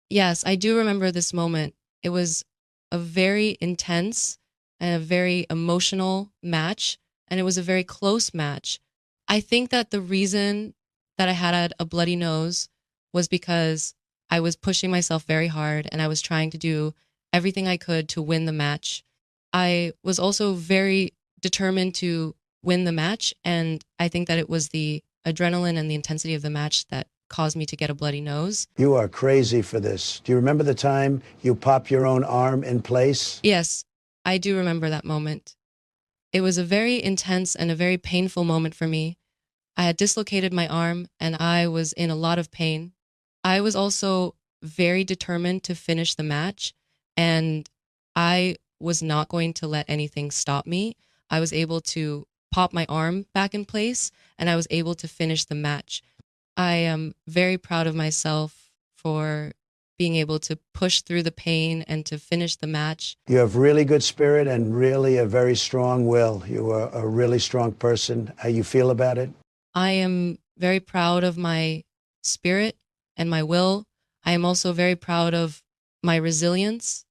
Yes, I do remember this moment. It was a very intense and a very emotional match, and it was a very close match. I think that the reason that I had a bloody nose was because I was pushing myself very hard, and I was trying to do everything I could to win the match. I was also very determined to win the match, and I think that it was the adrenaline and the intensity of the match that caused me to get a bloody nose. You are crazy for this. Do you remember the time you popped your own arm in place? Yes, I do remember that moment. It was a very intense and a very painful moment for me. I had dislocated my arm, and I was in a lot of pain. I was also very determined to finish the match, and I was not going to let anything stop me. I was able to pop my arm back in place, and I was able to finish the match. I am very proud of myself for being able to push through the pain and to finish the match. You have really good spirit and really a very strong will. You are a really strong person. How you feel about it? I am very proud of my spirit and my will. I am also very proud of my resilience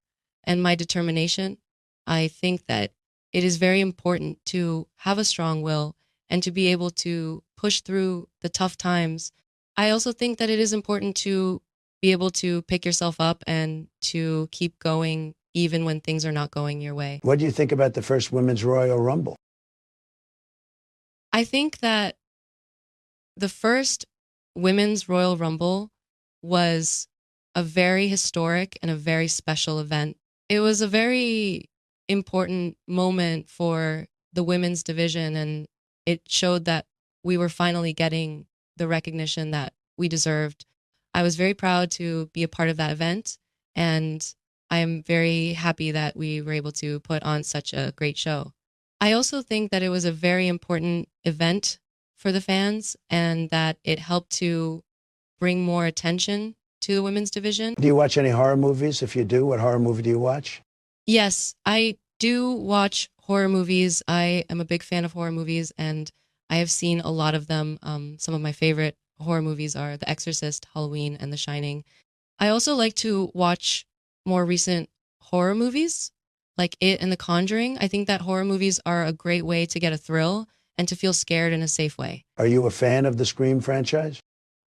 and my determination. I think that it is very important to have a strong will and to be able to push through the tough times. I also think that it is important to be able to pick yourself up and to keep going even when things are not going your way. What do you think about the first Women's Royal Rumble? I think that the first Women's Royal Rumble was a very historic and a very special event. It was a very important moment for the women's division, and it showed that we were finally getting the recognition that we deserved. I was very proud to be a part of that event, and I am very happy that we were able to put on such a great show. I also think that it was a very important event for the fans and that it helped to bring more attention to the women's division. Do you watch any horror movies? If you do, what horror movie do you watch? Yes, I do watch horror movies. I am a big fan of horror movies, and I have seen a lot of them. Some of my favorite horror movies are The Exorcist, Halloween, and The Shining. I also like to watch more recent horror movies like It and The Conjuring. I think that horror movies are a great way to get a thrill and to feel scared in a safe way. Are you a fan of the Scream franchise?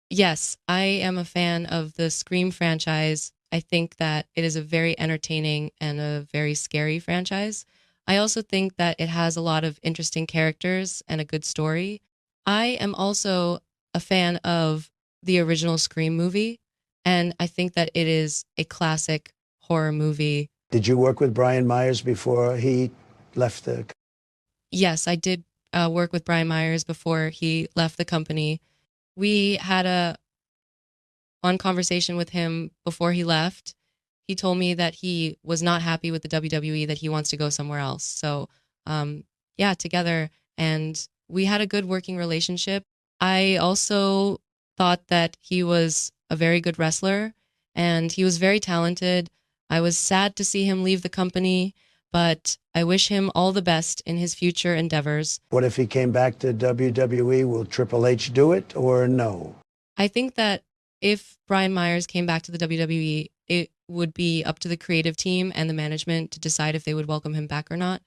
Yes, I am a fan of the Scream franchise. I think that it is a very entertaining and a very scary franchise. I also think that it has a lot of interesting characters and a good story. I am also a fan of the original Scream movie, and I think that it is a classic horror movie. Did you work with Brian Myers before he left the... Yes, I did work with Brian Myers before he left the company. We had a fun conversation with him before he left. He told me that he was not happy with the WWE, that he wants to go somewhere else. So, yeah, together. And we had a good working relationship. I also thought that he was a very good wrestler and he was very talented. I was sad to see him leave the company, but I wish him all the best in his future endeavors. What if he came back to WWE? Will Triple H do it or no? I think that if Brian Myers came back to the WWE, it would be up to the creative team and the management to decide if they would welcome him back or not.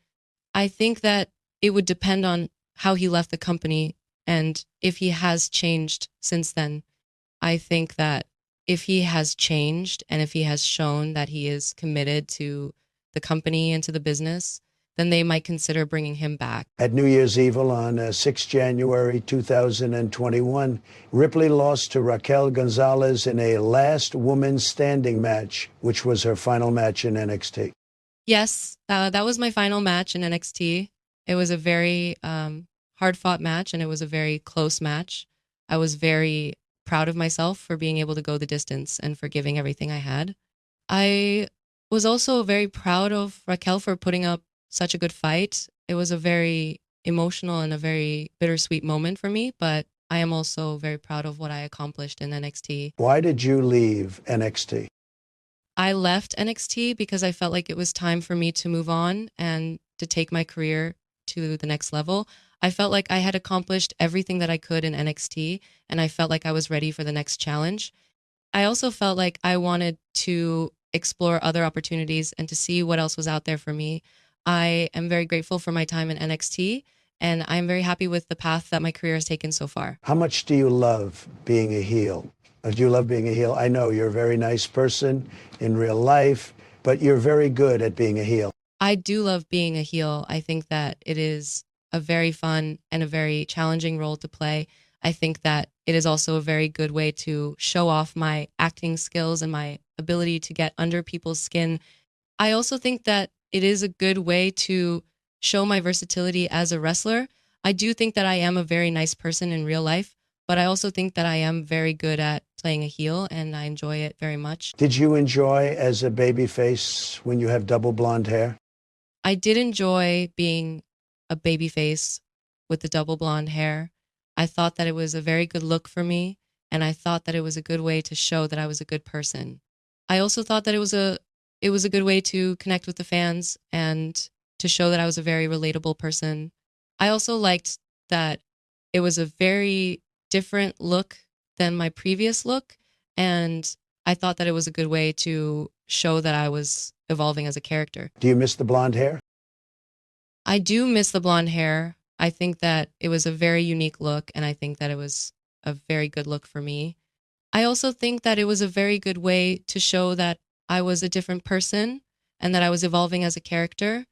I think that it would depend on how he left the company and if he has changed since then. I think that if he has changed and if he has shown that he is committed to the company and to the business, then they might consider bringing him back. At New Year's Eve on 6 January 2021, Ripley lost to Raquel Gonzalez in a last woman standing match, which was her final match in NXT. Yes, that was my final match in NXT. It was a very hard-fought match, and it was a very close match. I was very proud of myself for being able to go the distance and for giving everything I had. I was also very proud of Raquel for putting up such a good fight. It was a very emotional and a very bittersweet moment for me, but I am also very proud of what I accomplished in NXT. Why did you leave NXT? I left NXT because I felt like it was time for me to move on and to take my career to the next level. I felt like I had accomplished everything that I could in NXT, and I felt like I was ready for the next challenge. I also felt like I wanted to explore other opportunities and to see what else was out there for me. I am very grateful for my time in NXT, and I'm very happy with the path that my career has taken so far. How much do you love being a heel? Do you love being a heel? I know you're a very nice person in real life, but you're very good at being a heel. I do love being a heel. I think that it is a very fun and a very challenging role to play. I think that it is also a very good way to show off my acting skills and my ability to get under people's skin. I also think that it is a good way to show my versatility as a wrestler. I do think that I am a very nice person in real life, but I also think that I am very good at playing a heel, and I enjoy it very much. Did you enjoy as a babyface when you have double blonde hair? I did enjoy being a babyface with the double blonde hair. I thought that it was a very good look for me, and I thought that it was a good way to show that I was a good person. I also thought that it was a good way to connect with the fans and to show that I was a very relatable person. I also liked that it was a very different look than my previous look, and I thought that it was a good way to show that I was evolving as a character. Do you miss the blonde hair? I do miss the blonde hair. I think that it was a very unique look, and I think that it was a very good look for me. I also think that it was a very good way to show that I was a different person and that I was evolving as a character.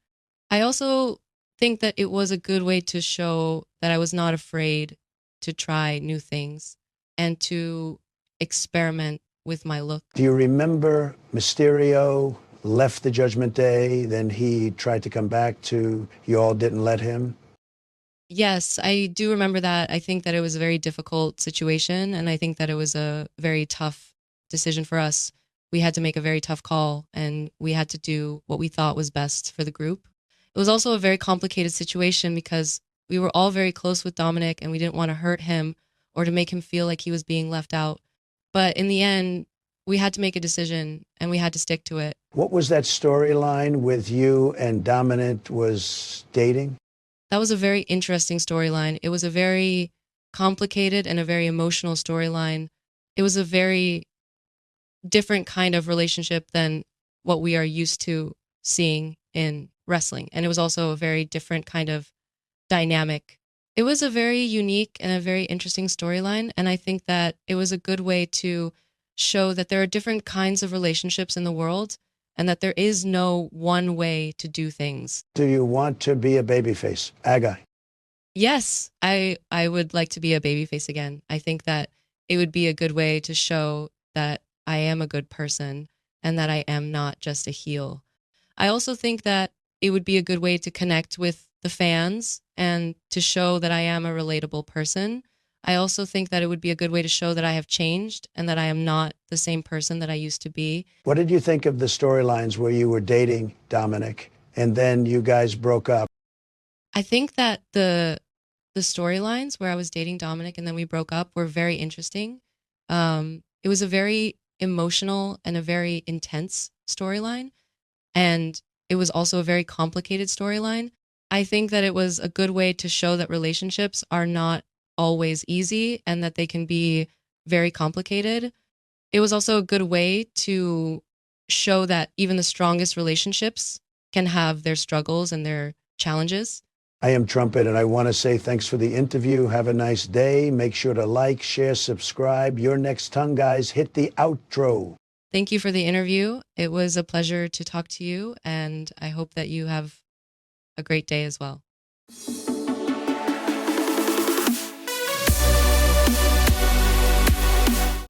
I also think that it was a good way to show that I was not afraid to try new things and to experiment with my look. Do you remember Mysterio left the Judgment Day, then he tried to come back to, you all didn't let him? Yes, I do remember that. I think that it was a very difficult situation, and I think that it was a very tough decision for us. We had to make a very tough call, and we had to do what we thought was best for the group. It was also a very complicated situation because we were all very close with Dominic, and we didn't want to hurt him or to make him feel like he was being left out. But in the end, we had to make a decision, and we had to stick to it. What was that storyline with you and Dominic was dating? That was a very interesting storyline. It was a very complicated and a very emotional storyline. It was a very different kind of relationship than what we are used to seeing in wrestling. And it was also a very different kind of dynamic. It was a very unique and a very interesting storyline. And I think that it was a good way to show that there are different kinds of relationships in the world and that there is no one way to do things. Do you want to be a babyface? Agai. Yes, I would like to be a babyface again. I think that it would be a good way to show that I am a good person and that I am not just a heel. I also think that it would be a good way to connect with the fans and to show that I am a relatable person. I also think that it would be a good way to show that I have changed and that I am not the same person that I used to be. What did you think of the storylines where you were dating Dominic and then you guys broke up? I think that the storylines where I was dating Dominic and then we broke up were very interesting. It was a very emotional and a very intense storyline, and it was also a very complicated storyline. I think that it was a good way to show that relationships are not always easy and that they can be very complicated. It was also a good way to show that even the strongest relationships can have their struggles and their challenges. I am Trumpet, and I want to say thanks for the interview. Have a nice day. Make sure to like, share, subscribe. Your next tongue, guys. Hit the outro. Thank you for the interview. It was a pleasure to talk to you, and I hope that you have a great day as well.